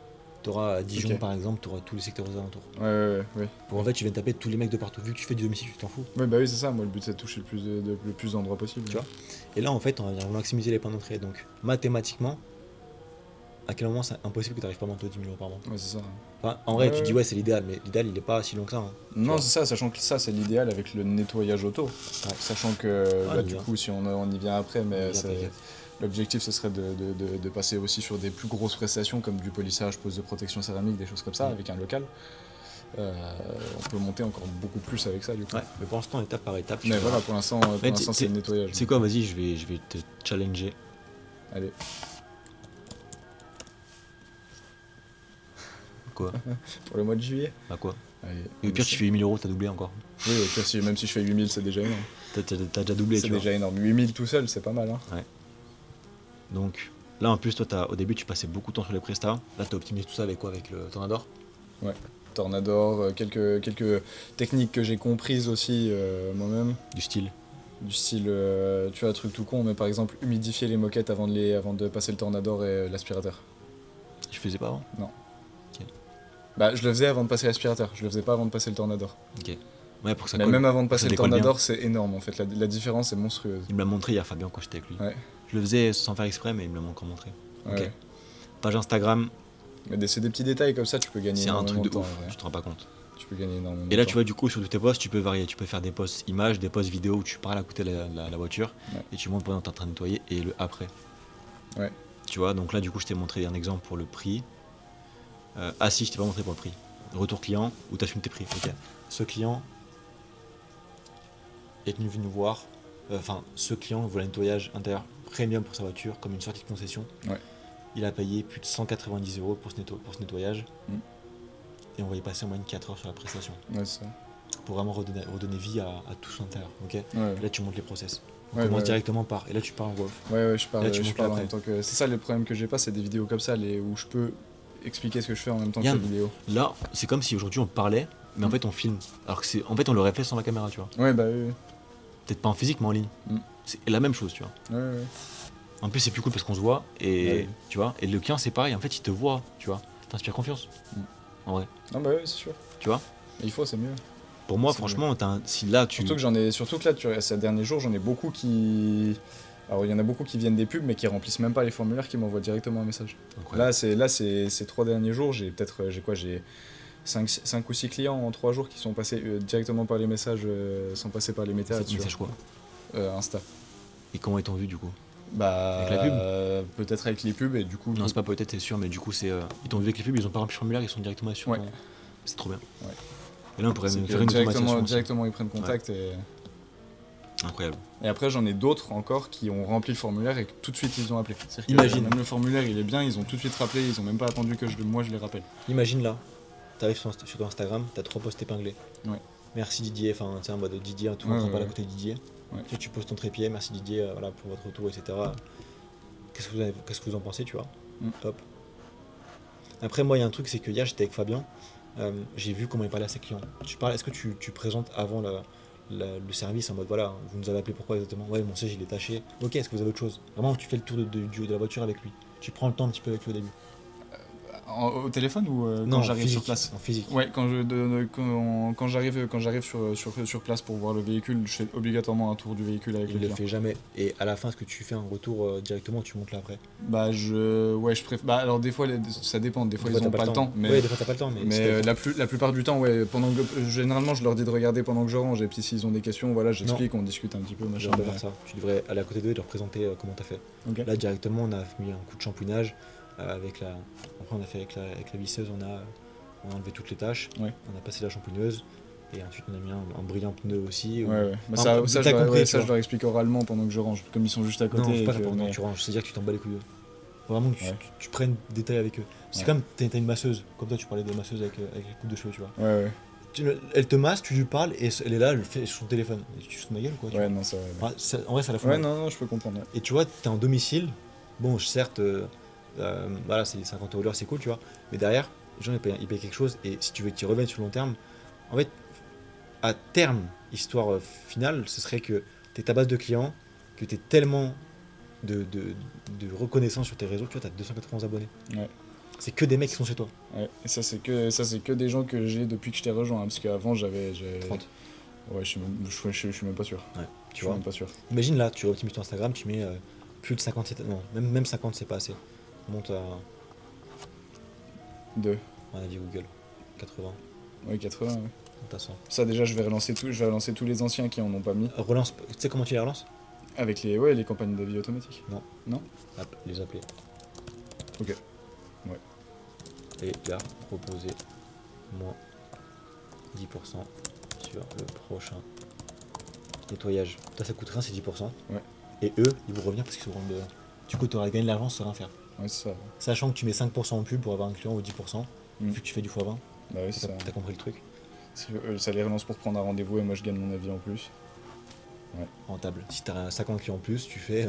Tu auras Dijon par exemple, tu auras tous les secteurs aux alentours. Ouais. Pour en fait, tu viens taper tous les mecs de partout. Vu que tu fais du domicile, tu t'en fous. Ouais, bah oui, c'est ça. Moi, le but, c'est de toucher le plus d'endroits possible. Tu vois. Et là, en fait, on va maximiser les points d'entrée. Donc, mathématiquement, à quel moment c'est impossible que tu n'arrives pas à monter aux 10 000 € par mois. Ouais, c'est ça. Enfin, en vrai, Ouais, tu dis ouais. ouais, c'est l'idéal, mais l'idéal il est pas si long que ça. Hein. Non, c'est ça, sachant que ça, c'est l'idéal avec le nettoyage auto. Sachant que, Ouais, du bien. coup, si on y vient après, mais Bien, t'inquiète. l'objectif, ce serait de passer aussi sur des plus grosses prestations, comme du polissage, pose de protection céramique, des choses comme ça, avec un local. On peut monter encore beaucoup plus avec ça, du coup. Ouais, mais pour l'instant, étape par étape. tu Mais verras. voilà, pour l'instant, c'est le nettoyage. C'est quoi, vas-y, je vais te challenger. Allez. Quoi? Pour le mois de juillet. Bah quoi? Allez. Et au pire, tu fais 8 000 €, t'as doublé encore. Oui, au pire, même si je fais 8000, c'est déjà énorme. T'as déjà doublé, C'est tu vois. déjà énorme. 8000 tout seul, c'est pas mal, hein. Donc là, en plus, toi, au début, tu passais beaucoup de temps sur les prestats. Là, t'as optimisé tout ça avec quoi? Avec le Tornador? Tornador, quelques techniques que j'ai comprises aussi moi-même. Du style. Du style, tu vois, un truc tout con, mais par exemple, humidifier les moquettes avant de passer le Tornador et l'aspirateur. Je faisais pas avant? Bah, je le faisais avant de passer l'aspirateur, je le faisais pas avant de passer le Tornador. Ok. Ouais, pour que ça Mais colle. même avant de passer ça le décolle Tornador, c'est énorme en fait, la différence est monstrueuse. Il me l'a montré hier, Fabien, quand j'étais avec lui. Ouais. Je le faisais sans faire exprès, mais il me l'a encore montré. Ok. Ouais. Page Instagram, Mais c'est des petits détails comme ça, tu peux gagner c'est un truc énormément de de temps. ouf, En vrai. tu te rends pas compte. Tu peux gagner énormément Et de là, temps. tu vois, du coup, sur tous tes posts, tu peux varier. Tu peux faire des posts images, des posts vidéo où tu parles à côté de la voiture Ouais. et tu montres pendant que tu es en train de nettoyer et le après. Ouais. Tu vois, donc là, du coup, je t'ai montré un exemple pour le prix. Ah si, je t'ai pas montré pour le prix. Retour client où tu as filmé tes prix. Ok. Ce client est venu nous voir. Enfin, ce client voulait un nettoyage intérieur premium pour sa voiture, comme une sortie de concession. Ouais. Il a payé plus de 190 € pour ce nettoyage. Et on va y passer en moyenne 4 heures sur la prestation. Ouais, c'est ça. Pour vraiment redonner vie à tout son intérieur. Ok. Ouais. Là, tu montes les process. On Ouais, commence ouais. directement par. Et là, tu parles en off. Ouais, je parle, Là, tu je montes parle en après. même temps que. C'est ça le problème que j'ai pas, c'est des vidéos comme ça où je peux expliquer ce que je fais en même temps que Yann. la vidéo. Là, c'est comme si aujourd'hui on parlait, mais en fait on filme. Alors que en fait on l'aurait fait sans la caméra, tu vois. Ouais, bah oui. Peut-être pas en physique, mais en ligne. Mm. C'est la même chose, tu vois. Ouais. En plus, c'est plus cool parce qu'on se voit et Ouais. tu vois. Et le client, c'est pareil. En fait, il te voit, tu vois. T'inspires confiance. Mm. En vrai, Ah bah oui, c'est sûr. tu vois. Il faut, c'est mieux. Pour moi, C'est franchement, si là tu. Surtout que là, ces derniers jours, j'en ai beaucoup qui. Alors, il y en a beaucoup qui viennent des pubs, mais qui remplissent même pas les formulaires, qui m'envoient directement un message. Incroyable. Là, ces 3 derniers jours, j'ai 5 ou 6 clients en 3 jours qui sont passés directement par les messages, sans passer par les méthodes. C'est message quoi. Insta. Et comment ils t'ont vu du coup? Bah, Avec la pub peut-être avec les pubs, et du coup. Non, c'est pas peut-être, c'est sûr, mais du coup, c'est. Ils t'ont vu avec les pubs, ils ont pas rempli le formulaire, ils sont directement sur. Ouais. C'est trop bien. Ouais. Et là, on pourrait c'est même que faire une automatisation. aussi. directement, ils prennent contact. Incroyable. Et après, j'en ai d'autres encore qui ont rempli le formulaire et que tout de suite ils ont appelé. C'est-à-dire que Imagine. même le formulaire il est bien, ils ont tout de suite rappelé, ils ont même pas attendu que moi je les rappelle. Imagine là, t'arrives sur ton Instagram, t'as 3 posts épinglés. Ouais. Merci Didier, enfin, tu sais, en mode Didier, tout le Ouais, monde prend pas ouais. à côté de Didier. Ouais. Tu poses ton trépied, merci Didier, voilà, pour votre retour, etc. Qu'est-ce que vous en pensez, tu vois? Hop. Après, moi, il y a un truc, c'est que hier, j'étais avec Fabien, j'ai vu comment il parlait à ses clients. Est-ce que tu présentes avant le service en mode voilà, vous nous avez appelé pourquoi exactement? Ouais, mon siège il est taché. Ok, est-ce que vous avez autre chose? Vraiment, tu fais le tour de la voiture avec lui. Tu prends le temps un petit peu avec lui au début. Au téléphone ou Non, quand j'arrive physique, sur place? En physique. Ouais, quand j'arrive sur place pour voir le véhicule, je fais obligatoirement un tour du véhicule avec Il le le client. fait jamais. Et à la fin, est-ce que tu fais un retour directement, tu montes là après? Bah je préfère. Bah alors des fois ça dépend, des fois ils ont t'as pas le temps. Mais Ouais, des fois t'as pas le temps, mais si t'as le temps. la plupart du temps, ouais, généralement je leur dis de regarder pendant que je range, et puis s'ils ont des questions, voilà, j'explique, on discute un petit peu, Tu machin. devrais faire ça. Tu devrais aller à côté d'eux et leur présenter comment t'as fait. Ok. Là directement on a mis un coup de shampouinage avec la. Après on a fait avec la visseuse, on a enlevé toutes les taches, Ouais. on a passé la shampouineuse et ensuite on a mis un brillant pneu aussi. Ouais. Bah, Enfin, ça, t'as compris, tu je vois. leur explique oralement pendant que je range, comme ils sont juste à côté. Non, c'est pas et ça que- pendant mais- que tu ranges, c'est-à-dire que tu t'en bats les couilles d'eux. Faut vraiment que Ouais. tu prennes détail avec eux. C'est Ouais. comme t'as une masseuse, comme toi tu parlais de masseuse avec les coupes de cheveux, tu vois. Ouais. Elle te masse, tu lui parles et elle est là, elle fait sur son téléphone. Et tu fous de ma gueule ou quoi tu Ouais, vois. non, ça. En vrai, ça la fout. Ouais, mal. non, je peux comprendre. Ouais. Et tu vois, t'es en domicile, bon, certes, voilà, c'est 50 € l'heure, c'est cool, tu vois. Mais derrière, les gens ils payent quelque chose et si tu veux qu'ils reviennent sur le long terme, en fait, à terme, histoire finale, ce serait que t'es ta base de clients, que t'es tellement de reconnaissance sur tes réseaux, tu vois, t'as 291 abonnés. Ouais. C'est que des mecs qui sont chez toi. Ouais. Et ça, c'est que des gens que j'ai depuis que je t'ai rejoint, hein, parce qu'avant j'avais. 30. Ouais, je suis même pas sûr. Ouais, Je tu suis vois. même pas sûr. Imagine là, tu optimises ton Instagram, tu mets plus de 50, non, même 50 c'est pas assez. Monte à 2. mon avis Google. 80. Ouais, 80, ouais. T'as 100. Ça, déjà, je vais relancer tous les anciens qui en ont pas mis. Relance, tu sais comment tu les relances? Avec les campagnes d'avis automatiques. Non. Les appeler. Ok. Ouais. Et là, proposer moins 10% sur le prochain nettoyage. Ça coûte rien, c'est 10%. Ouais. Et eux, ils vont revenir parce qu'ils seront de... Du coup, tu auras gagné de l'argent sans rien faire. Ouais, c'est ça. Sachant que tu mets 5% en pub pour avoir un client ou 10%, vu que tu fais du x20. Bah ouais, c'est ça. T'as compris le truc? Ça les relance pour prendre un rendez-vous et moi je gagne mon avis en plus. Ouais. Rentable. Si t'as 50 clients en plus, tu fais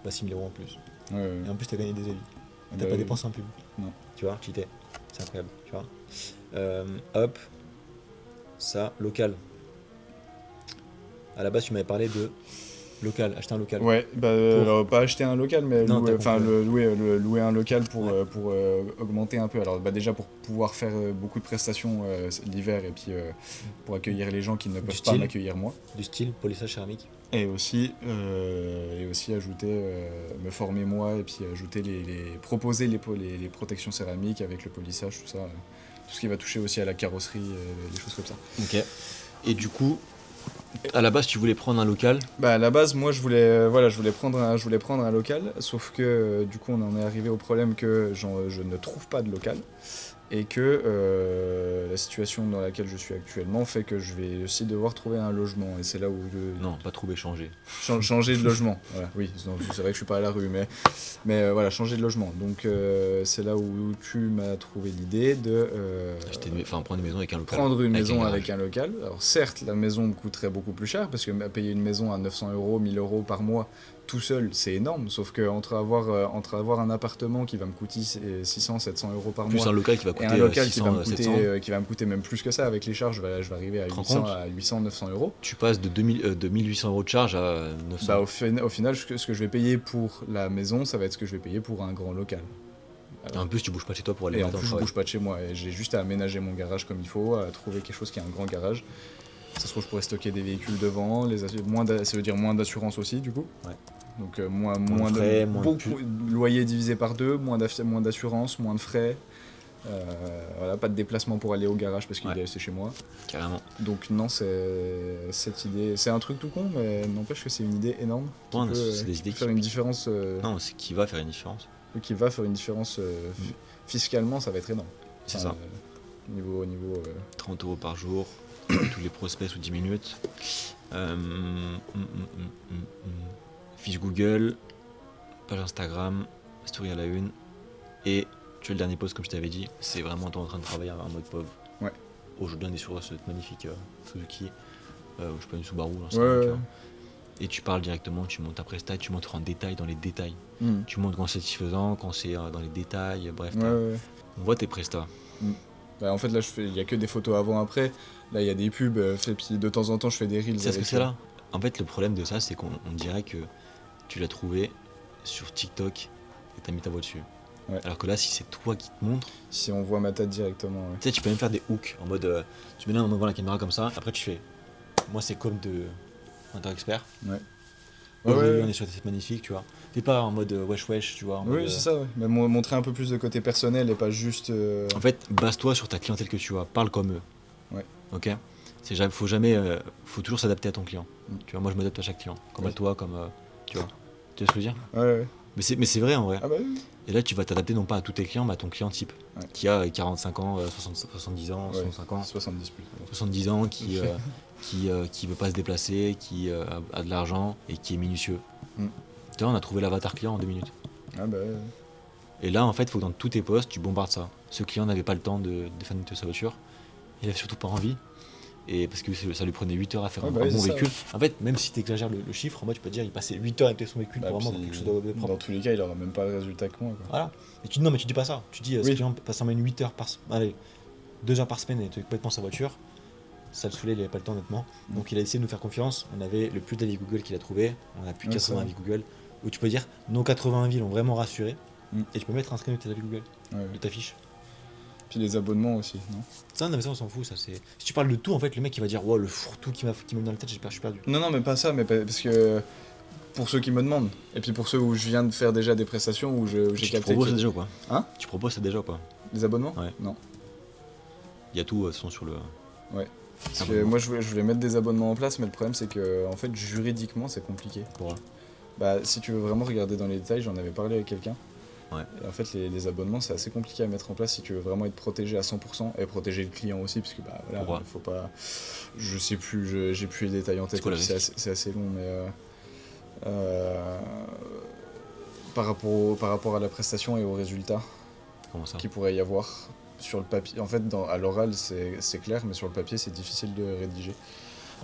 6 000 € en plus. Ouais. Et en plus, t'as gagné des avis. T'as Bah pas oui. dépensé en pub. Non. Tu vois, cheaté. C'est incroyable, tu vois. Hop. Ça, local. À la base, tu m'avais parlé de local, acheter un local. Ouais, bah alors, pas acheter un local, mais Non, louer un local pour, Ouais. pour augmenter un peu. Alors bah, déjà pour pouvoir faire beaucoup de prestations l'hiver et puis pour accueillir les gens qui ne peuvent pas style. m'accueillir moi. Du style polissage céramique. Et aussi ajouter, me former moi et puis ajouter proposer les protections céramiques avec le polissage, tout ça. Tout ce qui va toucher aussi à la carrosserie, des choses comme ça. Ok. Et du coup, à la base, tu voulais prendre un local. Bah à la base moi je voulais prendre un local, sauf que du coup on en est arrivé au problème que je ne trouve pas de local et que la situation dans laquelle je suis actuellement fait que je vais aussi devoir trouver un logement et c'est là où Non, pas trouver, changer. changer de logement. Voilà, oui, c'est vrai que je suis pas à la rue mais voilà, changer de logement. Donc c'est là où tu m'as trouvé l'idée de Prendre une maison avec un local. prendre une maison garage. avec un local. Alors certes, la maison me coûterait beaucoup plus cher parce que payer une maison à 900 €, 1000 € par mois tout seul, c'est énorme. Sauf que entre avoir un appartement qui va me coûter 600, 700 € par Plus mois un local qui va et coûter un local 600, 700. qui va me coûter même plus que ça avec les charges, je vais arriver à Te rends 800, compte à 800, 900 €. Tu passes de 1800 € de charge à 900. Bah, au final, ce que je vais payer pour la maison, ça va être ce que je vais payer pour un grand local. En plus, tu bouges pas de chez toi pour aller Et en matin au plus, je travail. bouge pas de chez moi. Et j'ai juste à aménager mon garage comme il faut, à trouver quelque chose qui a un grand garage. Ça se trouve, je pourrais stocker des véhicules devant, ça veut dire moins d'assurance aussi, du coup. Ouais. Donc moins de frais, moins de beaucoup, loyer divisé par 2, moins d'assurance, moins de frais. Voilà, pas de déplacement pour aller au garage parce qu'il c'est chez moi. Carrément. Donc non, cette idée, c'est un truc tout con, mais n'empêche que c'est une idée énorme. Ouais, Qui c'est des peut idées faire une différence. Non, c'est qui va faire une différence. Qui va faire une différence fiscalement, ça va être énorme. C'est ça. Niveau 30 € par jour, tous les prospects sous 10 minutes. Fiche Google, page Instagram, story à la une. Et tu fais le dernier post comme je t'avais dit. C'est vraiment toi en train de travailler en mode pauvre. Ouais. Aujourd'hui, on est sur cette magnifique Suzuki. Je sais pas, une Subaru. Là, Ouais, tu vois. ouais. Et tu parles directement, tu montes ta presta, tu montres en détail dans les détails. Mm. Tu montres quand c'est satisfaisant, quand c'est dans les détails, bref. Ouais. On voit tes prestats. Bah, en fait, là, il y a que des photos avant-après. Là, il y a des pubs, et puis de temps en temps, je fais des reels. Tu sais ce que avec c'est là? En fait, le problème de ça, c'est qu'on dirait que tu l'as trouvé sur TikTok et t'as mis ta voix dessus. Ouais. Alors que là, si c'est toi qui te montres, Si on voit ma tête directement, ouais. tu sais, tu peux même faire des hooks en mode tu mets là devant la caméra comme ça, après tu fais. Moi, c'est comme de Inter Expert. Ouais. Aujourd'hui, Ouais. on est sur cette magnifique, tu vois. T'es pas en mode wesh, tu vois. En mode, Oui, c'est ça, ouais. Mais montrer un peu plus de côté personnel et pas juste. En fait, base-toi sur ta clientèle que tu as, parle comme eux. Ouais. Ok. Faut toujours s'adapter à ton client. Tu vois, moi je m'adapte à chaque client, comme à toi, comme tu vois. Tu vois ce que je veux dire? Ouais. Mais c'est vrai en vrai. Ah bah oui. Et là, tu vas t'adapter non pas à tous tes clients, mais à ton client type, Ouais. qui a 45 ans, 70 ans, Ouais. 65 ans, 70 plus. 70 ans, qui veut pas se déplacer, qui a de l'argent et qui est minutieux. Mm. Tu vois, on a trouvé l'avatar client en 2 minutes. Ah bah ouais. Et là, en fait, il faut que dans tous tes posts, tu bombardes ça. Ce client n'avait pas le temps de définir sa voiture. Il avait surtout pas envie. Et parce que ça lui prenait 8 heures à faire un bah bon oui, c'est ça, véhicule. En fait, même si tu exagères le chiffre, moi tu peux te dire il passait 8 heures à tester son véhicule Bah, pour vraiment puis, quelque chose de propre. dans tous les cas, il aura même pas le résultat que moi, quoi. Voilà. Mais tu dis pas ça. Tu dis ce Oui. client passe en moyenne 8 heures allez, 2 heures par semaine et nettoie complètement sa voiture. Ça le saoulait, il avait pas le temps honnêtement. Donc il a essayé de nous faire confiance. On avait le plus d'avis Google qu'il a trouvé. On a plus de Ouais, 80 c'est avis Google. Où tu peux dire nos 80 avis l'ont vraiment rassuré. Mm. Et tu peux mettre un screen de tes avis Google, Ouais. de ta fiche. Puis les abonnements aussi, non? Ça, non, mais ça on s'en fout. Ça, c'est... Si tu parles de tout, en fait, le mec il va dire wow, le fourre-tout qui m'a mis dans la tête, je suis perdu. Non, mais pas ça, mais parce que pour ceux qui me demandent, et puis pour ceux où je viens de faire déjà des prestations, où j'ai Tu capté proposes que... ça déjà ou pas? Hein? Tu proposes ça déjà ou pas? Les abonnements? Ouais. Non. Il y a tout, sont sur le. Parce que moi, je voulais mettre des abonnements en place, mais le problème, c'est que, en fait, juridiquement, c'est compliqué. Pourquoi? Bah, si tu veux vraiment regarder dans les détails, j'en avais parlé avec quelqu'un. Ouais. Et en fait, les abonnements, c'est assez compliqué à mettre en place si tu veux vraiment être protégé à 100% et protéger le client aussi, parce que bah voilà, Pourquoi? faut pas. Je sais plus, j'ai plus les détails en tête, c'est assez long, mais par rapport à la prestation et aux résultats Comment ça? qu'il pourrait y avoir sur le papier. En fait, à l'oral, c'est clair, mais sur le papier, c'est difficile de rédiger.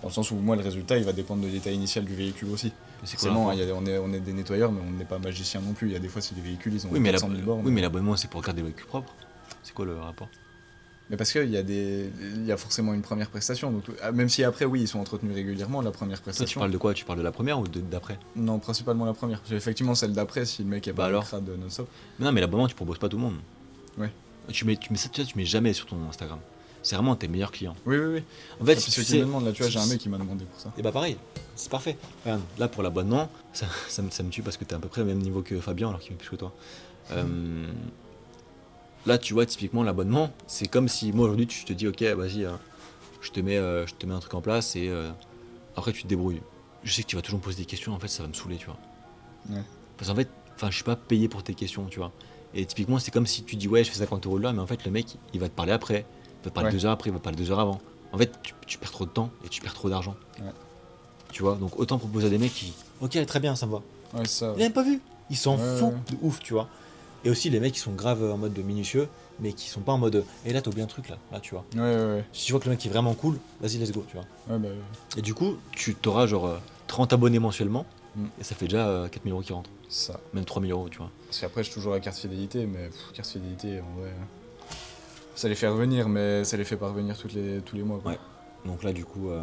Dans le sens où moi, le résultat, il va dépendre de l'état initial du véhicule aussi. C'est non, on est des nettoyeurs, mais on n'est pas magicien non plus. Il y a des fois, si les véhicules, ils ont 400 000 bornes. Oui, mais l'abonnement, c'est pour garder le véhicule propre. C'est quoi le rapport? Mais parce qu'il y a forcément une première prestation. Donc, même si après, oui, ils sont entretenus régulièrement, la première prestation. Toi, tu parles de quoi? Tu parles de la première ou d'après? Non, principalement la première. Parce effectivement, celle d'après, si le mec est pas alors crade non-stop. Non, mais l'abonnement, tu proposes pas tout le monde. Ouais. Tu mets ça, tu mets jamais sur ton Instagram. C'est vraiment tes meilleurs clients. Oui, oui, oui. En fait, si tu sais, demande, là, tu vois, j'ai un mec qui m'a demandé pour ça. Et bah pareil, c'est parfait. Regarde, là pour l'abonnement, ça me tue parce que t'es à peu près au même niveau que Fabien alors qu'il met plus que toi. Là, tu vois, typiquement l'abonnement, c'est comme si moi aujourd'hui tu te dis ok, vas-y, je te mets un truc en place et après tu te débrouilles. Je sais que tu vas toujours me poser des questions, en fait ça va me saouler, tu vois. Ouais. Parce qu'en fait, je suis pas payé pour tes questions, tu vois. Et typiquement, c'est comme si tu dis ouais, je fais 50 € de là, mais en fait le mec il va te parler après. Il va te parler 2 heures après, il va te parler 2 heures avant. En fait, tu perds trop de temps et tu perds trop d'argent. Ouais. Tu vois, donc autant proposer à des mecs qui. Ok, très bien, ça me va. Ouais, ça. Il a même pas vu. Ils s'en foutent de ouf, tu vois. Et aussi, les mecs qui sont grave en mode de minutieux, mais qui sont pas en mode. Et là, t'as oublié un truc là, tu vois. Ouais. Si tu vois que le mec est vraiment cool, vas-y, let's go, tu vois. Ouais, bah. Et du coup, tu t'auras genre 30 abonnés mensuellement, Mm. et ça fait déjà 4 000 € qui rentrent. Ça. Même 3 000 €, tu vois. Parce qu'après, j'ai toujours la carte fidélité, mais carte fidélité, en vrai. Ça les fait revenir, mais ça les fait pas revenir tous les mois, quoi. Ouais. Donc là, du coup. Eux,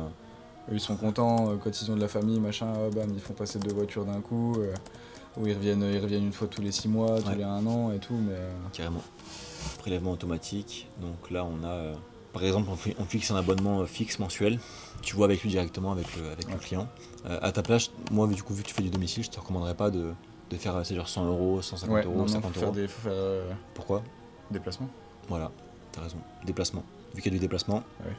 ils sont contents quand ils ont de la famille, machin, bam, ils font passer 2 voitures d'un coup, ou ils reviennent une fois tous les 6 mois, tous les 1 an et tout, mais. Carrément. Prélèvement automatique. Donc là, on a. Par exemple, on fixe un abonnement fixe mensuel. Tu vois avec lui directement, avec le client. À ta place, moi, du coup, vu que tu fais du domicile, je te recommanderais pas de faire c'est genre 100 €, 150 €, 50 €. Faut faire Pourquoi? déplacement. Voilà, t'as raison. Déplacement. Vu qu'il y a du déplacement, Ouais.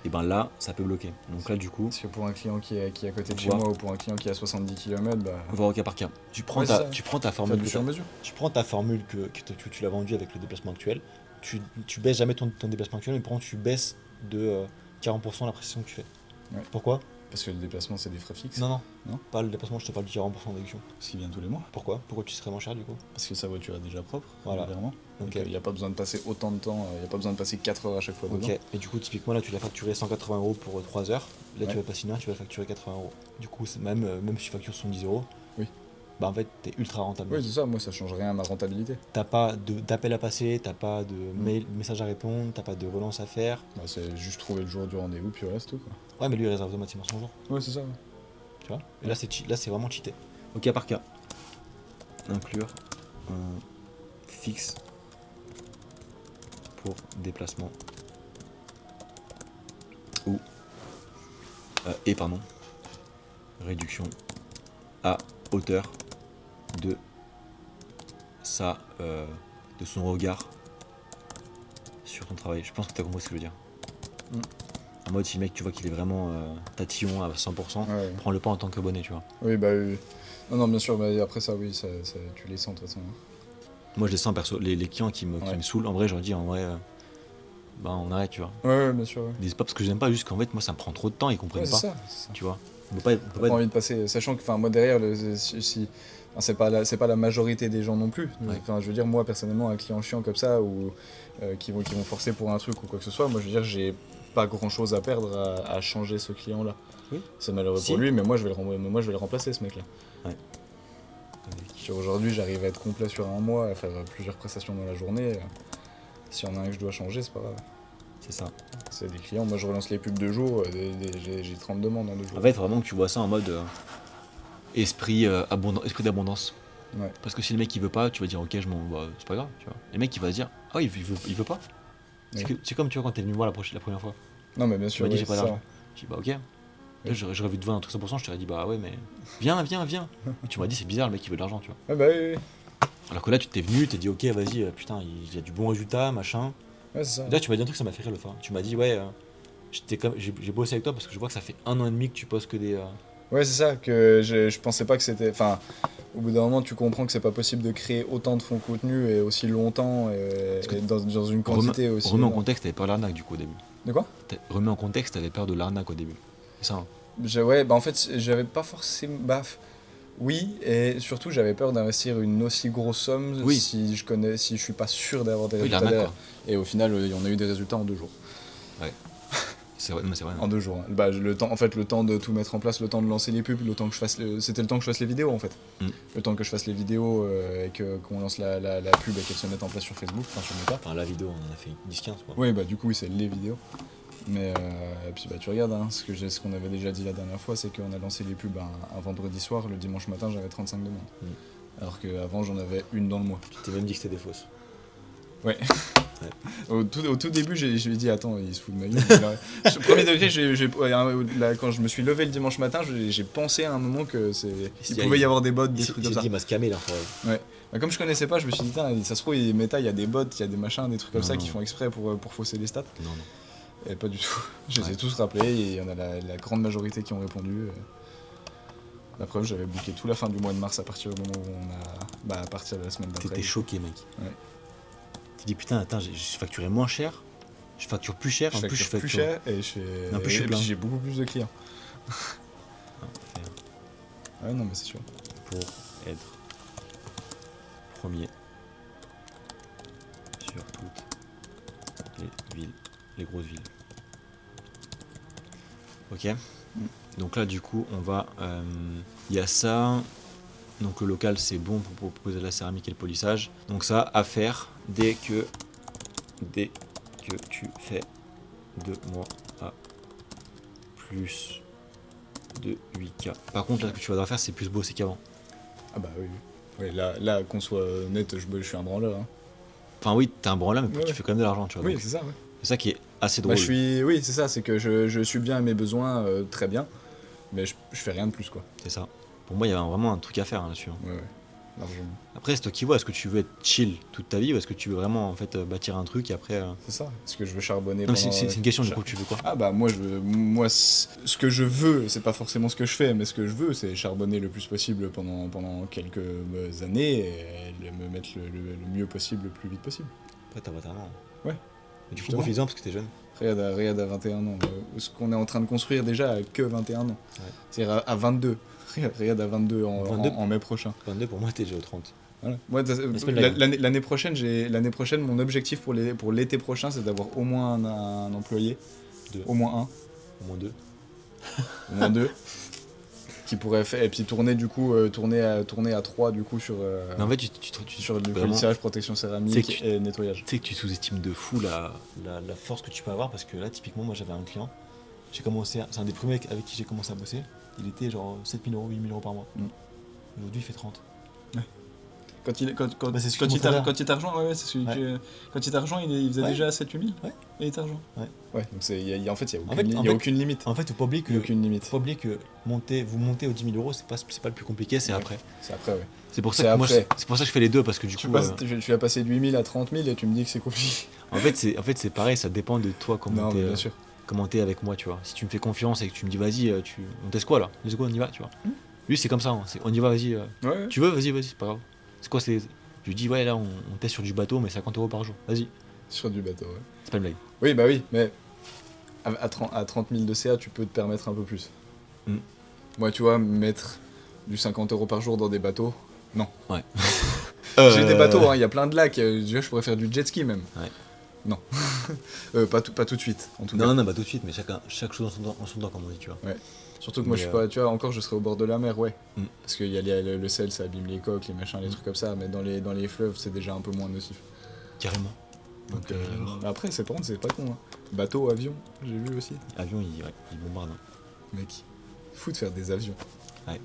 et ben là, ça peut bloquer. Donc là, du coup, Parce que pour un client qui est à côté de chez Voir. moi ou pour un client qui est à 70 km, bah. on va au cas par cas. Tu prends Ouais, ta faire formule. du sur-mesure. Tu prends ta formule que tu l'as vendue avec le déplacement actuel. Tu baisses jamais ton déplacement actuel, mais par contre, tu baisses de 40% la prestation que tu fais. Ouais. Pourquoi? Parce que le déplacement, c'est des frais fixes. Non. Non. Pas le déplacement, je te parle du 40% de réduction. Parce qu'il vient tous les mois. Pourquoi tu serais moins cher du coup? Parce que sa voiture est déjà propre, Voilà. Vraiment. Ok. Donc il n'y a pas besoin de passer autant de temps, il n'y a pas besoin de passer 4 heures à chaque fois dedans. Ok. Et du coup, typiquement, là, tu l'as facturé 180 € pour 3 heures. Là, Ouais. tu vas passer une heure, tu vas facturer 80 €. Du coup, même si tu factures 70 €, Oui. bah en fait, t'es ultra rentable. Oui, c'est ça, moi ça change rien à ma rentabilité. T'as pas d'appel à passer, t'as pas de message à répondre, t'as pas de relance à faire. Bah, c'est juste trouver le jour du rendez-vous, puis voilà, c'est tout quoi. Ouais, mais lui, il réserve automatiquement son jour. Ouais, c'est ça. Tu vois. Et là, c'est vraiment cheaté. Au cas par cas. Inclure un fixe pour déplacement ou réduction à hauteur de de son regard sur ton travail. Je pense que tu as compris ce que je veux dire. En mode, si le mec, tu vois qu'il est vraiment tatillon à 100%, Ouais. prends-le pas en tant qu'abonné, tu vois. Oui, bah oui. Non, bien sûr, mais après ça, oui, tu les sens de toute façon. Moi, je les sens perso. Les clients qui me saoulent, en vrai, je leur dis, en vrai, on arrête, tu vois. Ouais, bien sûr. Ouais. Ils disent pas parce que j'aime pas, juste qu'en fait, moi, ça me prend trop de temps, ils comprennent Ouais, pas. c'est ça. Tu vois. On peut T'as pas envie de passer, sachant que, moi derrière, c'est pas la majorité des gens non plus. Ouais. Enfin, je veux dire, moi personnellement, un client chiant comme ça ou qui vont forcer pour un truc ou quoi que ce soit, moi je veux dire, j'ai pas grand chose à perdre à changer ce client-là. Oui. C'est malheureux Si. pour lui, mais moi je vais le remplacer ce mec-là. Ouais. Aujourd'hui, j'arrive à être complet sur un mois, à faire plusieurs prestations dans la journée. S'il y en a un que je dois changer, c'est pas grave. C'est ça. C'est des clients, moi je relance les pubs de jour, j'ai 30 demandes en 2 jours. En fait, vraiment que tu vois ça en mode esprit d'abondance. Ouais. Parce que si le mec il veut pas, tu vas dire ok, c'est pas grave, tu vois. Et le mec il va se dire ah il veut pas. Oui. C'est comme tu vois quand t'es venu me voir la première fois. Non, mais bien Tu sûr, m'as dit ouais, j'ai pas c'est d'argent. J'ai dit bah ok. Là, j'aurais vu te vendre un truc 100%, je t'aurais dit bah ouais mais viens. Tu m'as dit c'est bizarre le mec il veut de l'argent, tu vois. ça. Ah bah oui. Alors que là, tu t'es venu, t'es dit, ok, vas-y, putain, il y a du bon résultat, machin. Ouais, c'est ça. Et là, tu m'as dit un truc, ça m'a fait rire le fois. Tu m'as dit, ouais, j'ai bossé avec toi parce que je vois que ça fait 1 an et demi que tu postes que des. Ouais, c'est ça, que je pensais pas que c'était... Enfin, au bout d'un moment, tu comprends que c'est pas possible de créer autant de fonds contenus et aussi longtemps et dans une quantité aussi. Remets en contexte, t'avais peur de l'arnaque du coup au début. De quoi? Remets en contexte, t'avais peur de l'arnaque au début. C'est ça, hein. Ouais, bah en fait, j'avais pas forcément... Bah, oui, et surtout, j'avais peur d'investir une aussi grosse somme Oui. si je suis pas sûr d'avoir des Oui, résultats l'arnaque, derrière. Et au final, on a eu des résultats en 2 jours. C'est vrai, non, mais c'est vrai. En 2 jours. Hein. Bah, le temps de tout mettre en place, le temps de lancer les pubs, c'était le temps que je fasse les vidéos en fait. Le temps que je fasse les vidéos et qu'on lance la pub et qu'elle se mette en place sur Facebook, enfin sur Meta. Enfin, la vidéo, on en a fait 10-15 quoi. Oui, bah du coup, c'est les vidéos. Mais et puis bah tu regardes, hein, ce qu'on avait déjà dit la dernière fois, c'est qu'on a lancé les pubs un vendredi soir, le dimanche matin j'avais 35 demandes. Alors qu'avant j'en avais une dans le mois. Tu t'es même dit que c'était des fausses. Ouais. Au tout début, je lui ai dit attends, il se fout de ma gueule. Premier degré, quand je me suis levé le dimanche matin, j'ai pensé à un moment que il pouvait y avoir des bots, des trucs comme ça. Il m'a scamé là. Ouais. Bah, comme je connaissais pas, je me suis dit ça se trouve Meta, il y a des bots, il y a des machins, des trucs comme ça qui font exprès pour fausser les stats. Non. Et pas du tout. Je les ai tous rappelés et il y en a la grande majorité qui ont répondu. La preuve, j'avais booké toute la fin du mois de mars à partir du moment où on a. Bah, à partir de la semaine d'après. T'étais choqué, mec. Ouais. Tu dis putain, attends, j'ai facturé moins cher, je facture plus cher, en plus je facture plus cher et puis j'ai beaucoup plus de clients. Ouais, non, mais c'est sûr. Pour être premier sur toutes les villes, les grosses villes. Ok. Donc là, du coup, on va. Il y a ça. Donc le local, c'est bon pour proposer la céramique et le polissage. Donc ça, à faire dès que tu fais 2 mois à plus de 8K. Par contre, là, ce que tu vas devoir faire, c'est plus bosser qu'avant. Ah bah oui. Ouais, là qu'on soit honnête, je suis un branleur. Hein. Enfin oui, t'es un branleur, mais tu fais quand même de l'argent, tu vois. Oui, donc, c'est ça, ouais. c'est ça qui est assez drôle. Bah, oui, c'est ça, c'est que je suis bien à mes besoins, très bien, mais je fais rien de plus, quoi. C'est ça. Pour moi, il y a vraiment un truc à faire là-dessus. Ouais, largement. Après, c'est toi qui vois, est-ce que tu veux être chill toute ta vie ou est-ce que tu veux vraiment en fait bâtir un truc et après. C'est ça, est-ce que je veux charbonner Non, c'est une question du coup, tu veux quoi? Ah bah moi, ce que je veux, c'est pas forcément ce que je fais, mais ce que je veux, c'est charbonner le plus possible pendant quelques années et me mettre le mieux possible, le plus vite possible. Après, t'as 21 ans. Ouais. Mais du coup, profites-en parce que t'es jeune. Regarde à 21 ans, ce qu'on est en train de construire déjà à que 21 ans. Ouais. C'est-à-dire à 22. Regarde à 22 en mai prochain. 22 pour moi, t'es déjà au 30. Voilà. Moi, l'année prochaine, mon objectif pour l'été prochain, c'est d'avoir au moins un employé. Au moins un. Au moins deux. Au moins deux. Qui pourrait faire, et puis tourner à 3 du coup sur, mais en fait, sur du polissage, protection céramique et nettoyage. Tu sais que tu sous-estimes de fou la force que tu peux avoir parce que là, typiquement, moi j'avais un client, c'est un des premiers avec qui j'ai commencé à bosser, il était genre 7 000 €, 8 000 € par mois. Aujourd'hui, il fait 30. Ouais. Quand il t'a rejoint, ouais, c'est celui quand il t'a rejoint, il faisait déjà 7 8 000. Ouais. Et il t'a rejoint. Ouais. Donc en fait, il y a aucune limite. En fait, faut pas oublier que vous montez aux 10 000 €, c'est pas le plus compliqué, c'est après. C'est après, ouais. C'est pour ça que je fais les deux parce que du coup. Tu vas passer de 8 000 à 30 000 et tu me dis que c'est compliqué. En fait, c'est pareil, ça dépend de toi comment t'es avec moi, tu vois. Si tu me fais confiance et que tu me dis vas-y, on teste quoi là? Let's go, on y va, tu vois. Lui, c'est comme ça, hein. On y va, vas-y. Ouais. Tu veux, vas-y, c'est pas grave. C'est quoi, je lui dis ouais, là on teste sur du bateau, mais 50 € par jour, vas-y. Sur du bateau, ouais. C'est pas une blague. Oui, bah oui, mais à 30 000 de CA, tu peux te permettre un peu plus. Moi, tu vois, mettre du 50 € par jour dans des bateaux, non. Ouais. J'ai des bateaux, il y a plein de lacs, je pourrais faire du jet ski même. Ouais. Non. Pas tout de suite, en tout cas. Non, pas tout de suite, mais chaque chose en son temps, comme on dit, tu vois. Ouais. Surtout que moi, je suis pas, tu vois, encore je serais au bord de la mer, ouais. Parce qu'il y a le sel, ça abîme les coques, les machins, les trucs comme ça, mais dans les fleuves, c'est déjà un peu moins nocif. Carrément. Donc, après, c'est pas con. Hein. Bateau, avion, j'ai vu aussi. Avion, il bombarde. Hein. Mec, fou de faire des avions. Ouais.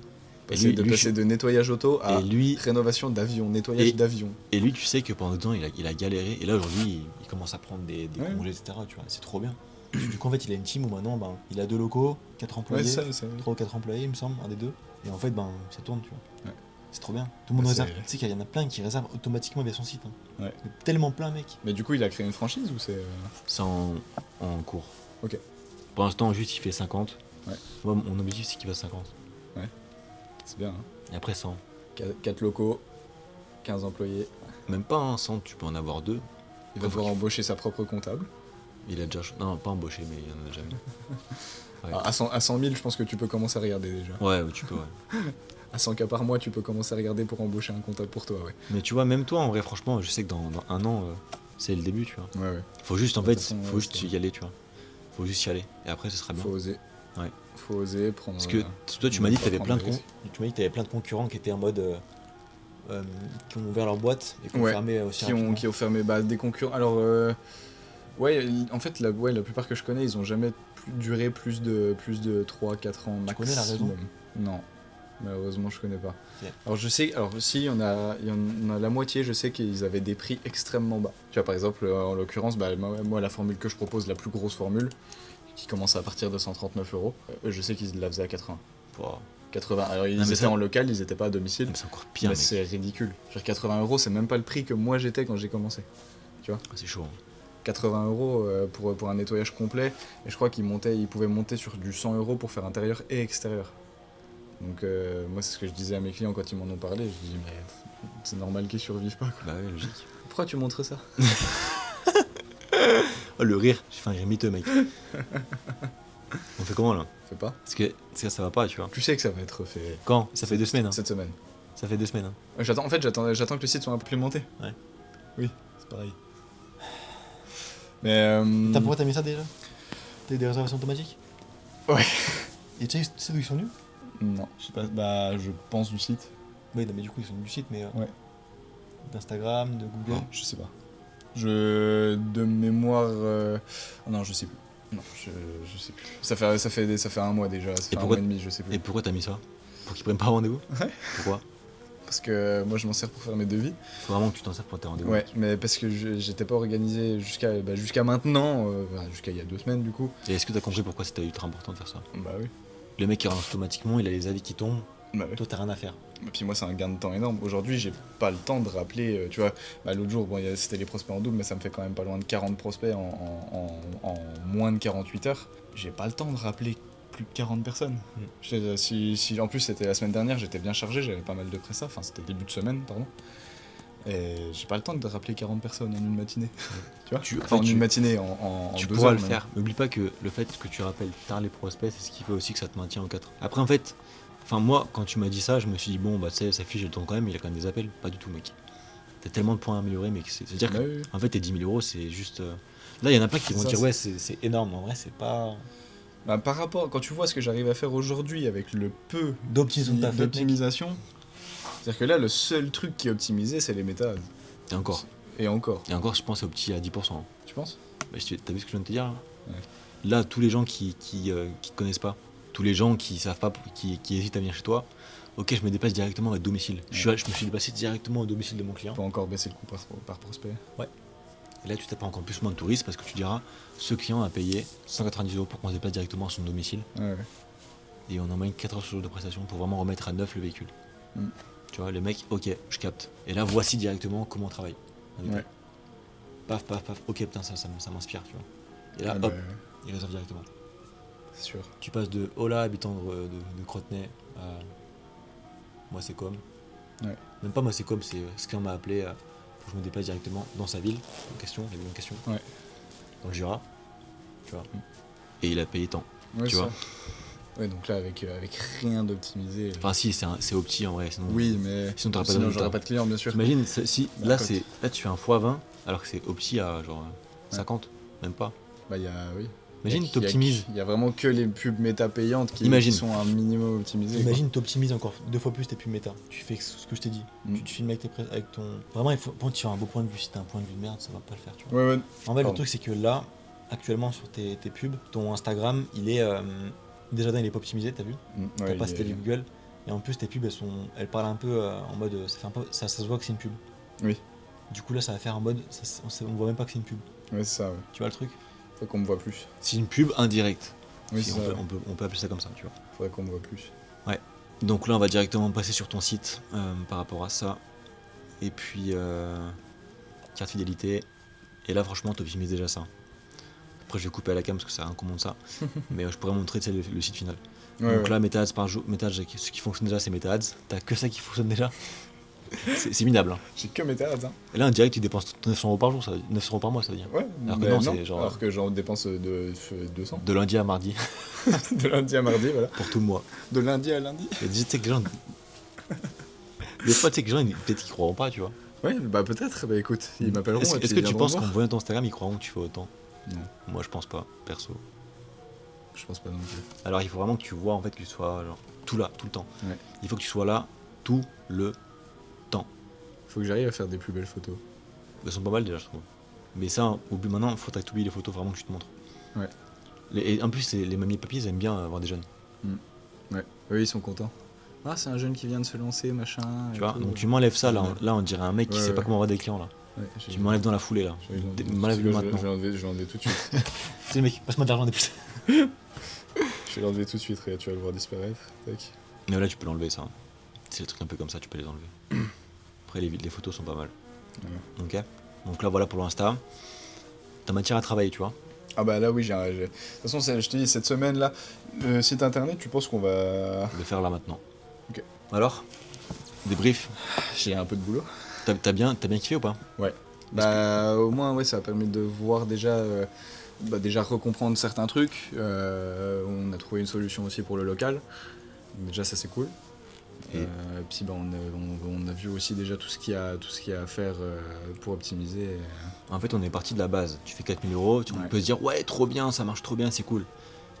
Passer de nettoyage auto à rénovation d'avion, nettoyage d'avion. Et lui, tu sais que pendant 2 ans, il a galéré, et là, aujourd'hui, il commence à prendre des congés, etc. Tu vois, c'est trop bien. Du coup, en fait, il a une team où maintenant, il a 2 locaux, 4 employés, 3 ou 4 employés, il me semble, un des deux. Et en fait, ça tourne, tu vois. Ouais. C'est trop bien. Tout le monde Bah, réserve. c'est- Tu sais qu'il y en a plein qui réservent automatiquement via son site. Hein. Ouais. Il y a tellement plein, mec. Mais du coup, il a créé une franchise ou c'est. C'est en cours. Ok. Pour l'instant, juste, il fait 50. Ouais. Moi, mon objectif, c'est qu'il fasse 50. C'est bien, hein. Et après, 100. 4 locaux, 15 employés. Même pas, hein, 100, tu peux en avoir 2. Il va devoir embaucher sa propre comptable. Il a déjà... Non, pas embauché, mais il en a déjà mis. Ouais. À 100 000, je pense que tu peux commencer à regarder déjà. Ouais, tu peux, ouais. À 100 k par mois, tu peux commencer à regarder pour embaucher un comptable pour toi, ouais. Mais tu vois, même toi, en vrai, franchement, je sais que dans un an, c'est le début, tu vois. Ouais, ouais. Faut juste, en De fait, toute façon, faut juste c'est- y aller, tu vois. Faut juste y aller. Et après, ce sera bien. Faut oser. Ouais. Faut oser prendre. Parce que toi, tu m'as dit que t'avais prendre plein de des risques. tu m'as dit que t'avais plein de concurrents qui étaient en mode qui ont ouvert leur boîte et qui ont Ouais, fermé aussi qui ont fermé des concurrents. Alors, ouais, en fait, la plupart que je connais, ils ont jamais duré plus de 3-4 ans max. connais la raison ? Non, malheureusement, je connais pas. Ok. Alors, je sais, si, il y en a la moitié, je sais qu'ils avaient des prix extrêmement bas. Tu vois, par exemple, en l'occurrence, moi, la formule que je propose, la plus grosse formule, qui commence à partir de 139 €, je sais qu'ils la faisaient à 80. Wow. 80. Alors, ils mais étaient ça- en local, ils étaient pas à domicile. Mais c'est encore pire, Mais mec. c'est ridicule. Genre 80 €, c'est même pas le prix que moi j'étais quand j'ai commencé. Ah, c'est chaud. Hein. 80 € pour un nettoyage complet. Et je crois qu'ils pouvaient monter sur du 100 € pour faire intérieur et extérieur. Donc moi c'est ce que je disais à mes clients quand ils m'en ont parlé. Je dis mais c'est normal qu'ils survivent pas, quoi. Bah ouais, logique. Pourquoi tu montres ça? Oh, le rire, j'ai fait un rire miteux, mec. On fait comment là? Fais pas. Parce que ça va pas, tu vois. Tu sais que ça va être fait Quand? Ça fait 2 semaines. Hein. cette semaine. Ça fait 2 semaines. Hein. J'attends que le site soit implémenté. Ouais. Oui, c'est pareil. Mais Pourquoi t'as mis ça déjà? T'as des réservations automatiques? Ouais. Et tu sais d'où ils sont venus? non, je sais pas. Bah je pense du site. Oui, non, mais du coup, ils sont venus du site, mais Ouais. d'Instagram, de Google. Je sais pas. De mémoire. Non, je sais plus. Non, je sais plus. Ça fait un mois déjà. Ça fait un pourquoi- mois et demi, je sais plus. Et pourquoi t'as mis ça? Pour qu'ils prennent pas rendez-vous? Ouais. Pourquoi? Parce que moi je m'en sers pour faire mes devis. Faut vraiment que tu t'en sers pour tes rendez-vous. Ouais, mais parce que j'étais pas organisé jusqu'à maintenant, jusqu'à il y a 2 semaines du coup. Et est-ce que t'as compris pourquoi c'était ultra important de faire ça? Bah oui. Le mec il relance automatiquement, il a les avis qui tombent, Bah oui. toi t'as rien à faire. Et puis moi c'est un gain de temps énorme. Aujourd'hui j'ai pas le temps de rappeler, tu vois, l'autre jour bon, c'était les prospects en double mais ça me fait quand même pas loin de 40 prospects en moins de 48 heures. J'ai pas le temps de rappeler plus de 40 personnes. Si en plus c'était la semaine dernière, j'étais bien chargé, j'avais pas mal de pressa, enfin c'était début de semaine pardon. Et j'ai pas le temps de rappeler 40 personnes en une matinée. Tu vois, en une matinée, en Tu 2 pourras heures le même. faire. N'oublie pas que le fait que tu rappelles tard les prospects, c'est ce qui fait aussi que ça te maintient en 4. Après en fait, moi quand tu m'as dit ça, je me suis dit bon bah tu sais, sa fiche elle tourne quand même, il a quand même des appels. Pas du tout mec. T'as tellement de points à améliorer mec. C'est-à-dire que Bah oui. en fait tes 10 000 € c'est juste... Là il y en a plein qui vont Ça, dire c'est- ouais c'est énorme, en vrai c'est pas... Bah, par rapport, quand tu vois ce que j'arrive à faire aujourd'hui avec le peu D'optimisation de ta fête, mec. d'optimisation, c'est-à-dire que là, le seul truc qui est optimisé, c'est les méta. Et encore. Et encore, Et encore je pense c'est au petit à 10%. Hein. tu penses? Bah, t'as vu ce que je viens de te dire là, Ouais. Là, tous les gens qui connaissent pas, tous les gens qui savent pas, qui hésitent à venir chez toi, ok, je me déplace directement à domicile. Je me suis déplacé directement au domicile de mon client. Tu peux encore baisser le coût par prospect. Et là, tu tapes encore plus moins de touristes parce que tu diras, ce client a payé 190 € pour qu'on se déplace directement à son domicile Ouais. et on emmène 4 heures sur jour de prestation pour vraiment remettre à neuf le véhicule. Mm. Tu vois, le mec, ok, je capte. Et là, voici directement comment on travaille. En détail. Ouais. Paf, paf, paf. Ok, putain, ça m'inspire, tu vois. Et là, Ah, hop, bah, il réserve directement. c'est sûr. Tu passes de Ola, habitant de Crotenay, à moi c'est comme. Ouais. Même pas moi c'est comme, c'est ce qu'on m'a appelé pour que je me déplace directement dans sa ville en question, la ville en question. Ouais. Dans le Jura. Tu vois. Et il a payé tant. Ouais, Tu ça. vois. Ouais, donc là, avec rien d'optimisé. Enfin si, c'est au petit en vrai. Sinon, Oui, mais sinon t'auras pas de sinon résultat. j'aurais pas de clients, bien sûr. T'imagines, si Bah, là, écoute. là tu fais un x20 alors que c'est au petit à genre Ouais. 50, même pas. Bah, oui. Imagine, Il y a- t'optimises. Il y a vraiment que les pubs méta payantes qui Imagine. sont un minimum optimisées. Imagine, t'optimises encore 2 fois plus tes pubs méta. Tu fais ce que je t'ai dit. Mm. Tu te filmes avec ton. Vraiment, il faut. Bon, tu as un beau point de vue. Si t'as un point de vue de merde, ça va pas le faire, tu vois. quoi. Ouais. En vrai, le Pardon. truc, c'est que là, actuellement, sur tes pubs, ton Instagram, il est. Déjà, il est pas optimisé, t'as vu? T'as pas cité Google. Et en plus, tes pubs, elles parlent un peu en mode. Ça se voit que c'est une pub. Oui. Du coup, là, ça va faire en mode. On voit même pas que c'est une pub. Ouais, c'est ça, ouais. Tu vois le truc? Faut qu'on me voit plus. C'est une pub indirecte. Oui, Si c'est ça. on peut appeler ça comme ça, tu vois. Faudrait qu'on me voit plus. Donc là, on va directement passer sur ton site par rapport à ça. Et puis, carte fidélité. Et là, franchement, t'optimises déjà ça. Après, je vais couper à la cam parce que ça a rien qu'on monte ça. Mais je pourrais montrer le site final. Ouais, Donc là, MetaAds par jour. MetaAds, ce qui fonctionne déjà, c'est MetaAds. T'as que ça qui fonctionne déjà. C'est minable. Hein. J'ai que MetaAds. Hein. Et là, en direct, tu dépenses 900 € par jour, 900 € par mois, ça veut dire. Ouais, Alors que non, c'est genre. Alors que j'en dépense 200. De lundi à mardi, De lundi à mardi, voilà. pour tout le mois. De lundi à lundi. Et tu sais que les gens. Des fois, tu sais que les gens, peut-être qu'ils croiront pas, tu vois. Ouais, bah peut-être. Bah écoute, ils m'appelleront. Est-ce et puis que ils tu viendront penses me qu'en voir. voyant ton Instagram, ils croiront que tu fais autant? Non, Moi, je pense pas, perso. je pense pas non plus. Alors, il faut vraiment que tu vois, en fait, que tu sois genre, tout là, tout le temps. Ouais. Il faut que tu sois là, tout le temps. Faut que j'arrive à faire des plus belles photos. Elles sont pas mal déjà, je trouve. Mais ça, au bout maintenant, il faut t'oublier les photos vraiment que tu te montres. Ouais. Et en plus, les mamies et papis, ils aiment bien avoir des jeunes. Ouais, eux ils sont contents. Ah, c'est un jeune qui vient de se lancer, machin. Tu et vois, tout. donc tu m'enlèves ça, là, Ouais. là on dirait un mec qui Ouais, sait pas ouais. comment avoir des clients, là. Ouais, Tu m'enlèves dans la foulée, là. M'enlève-le maintenant. Je vais l'enlever tout de suite. Tu sais, mec, passe-moi de l'argent des plus. Je vais l'enlever tout de suite, regarde, tu vas le voir disparaître. Tac. Mais là, tu peux l'enlever, ça. C'est des trucs un peu comme ça, tu peux les enlever. Après, les photos sont pas mal. Ok. Donc là, voilà pour l'Insta. T'as matière à travailler, tu vois. Ah bah là oui, de toute façon, je te dis, cette semaine là, le site internet, tu penses qu'on va... Je vais le faire là maintenant. Ok. Alors, débrief. J'ai un peu de boulot. T'as bien kiffé ou pas? Bah au moins, ouais, ça a permis de voir déjà, déjà recomprendre certains trucs. On a trouvé une solution aussi pour le local. Déjà ça c'est cool. Et puis bah, on a vu aussi déjà tout ce qu'il y a à faire pour optimiser. en fait, on est parti de la base. Tu fais 4000 €, on Ouais. peut se dire, ouais, trop bien, ça marche trop bien, c'est cool.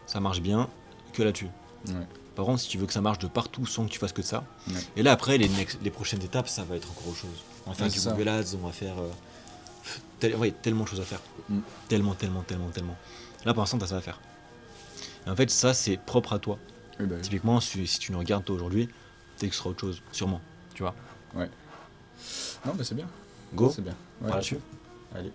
Ça marche bien que là-dessus. Ouais. Par contre, si tu veux que ça marche de partout sans que tu fasses que de ça, Ouais. et là après, les prochaines étapes, ça va être encore autre chose. On va faire Ouais, du c'est ça. Google Ads, on va faire. Ouais, tellement de choses à faire. Mm. Tellement. Là, pour l'instant, t'as ça à faire. Et en fait, ça, c'est propre à toi. Oui, bah, oui. Typiquement, si tu nous regardes toi aujourd'hui, peut-être que ce sera autre chose, sûrement. Tu vois. Non, mais c'est bien. Go, C'est bien. on Ouais. part là-dessus. Allez.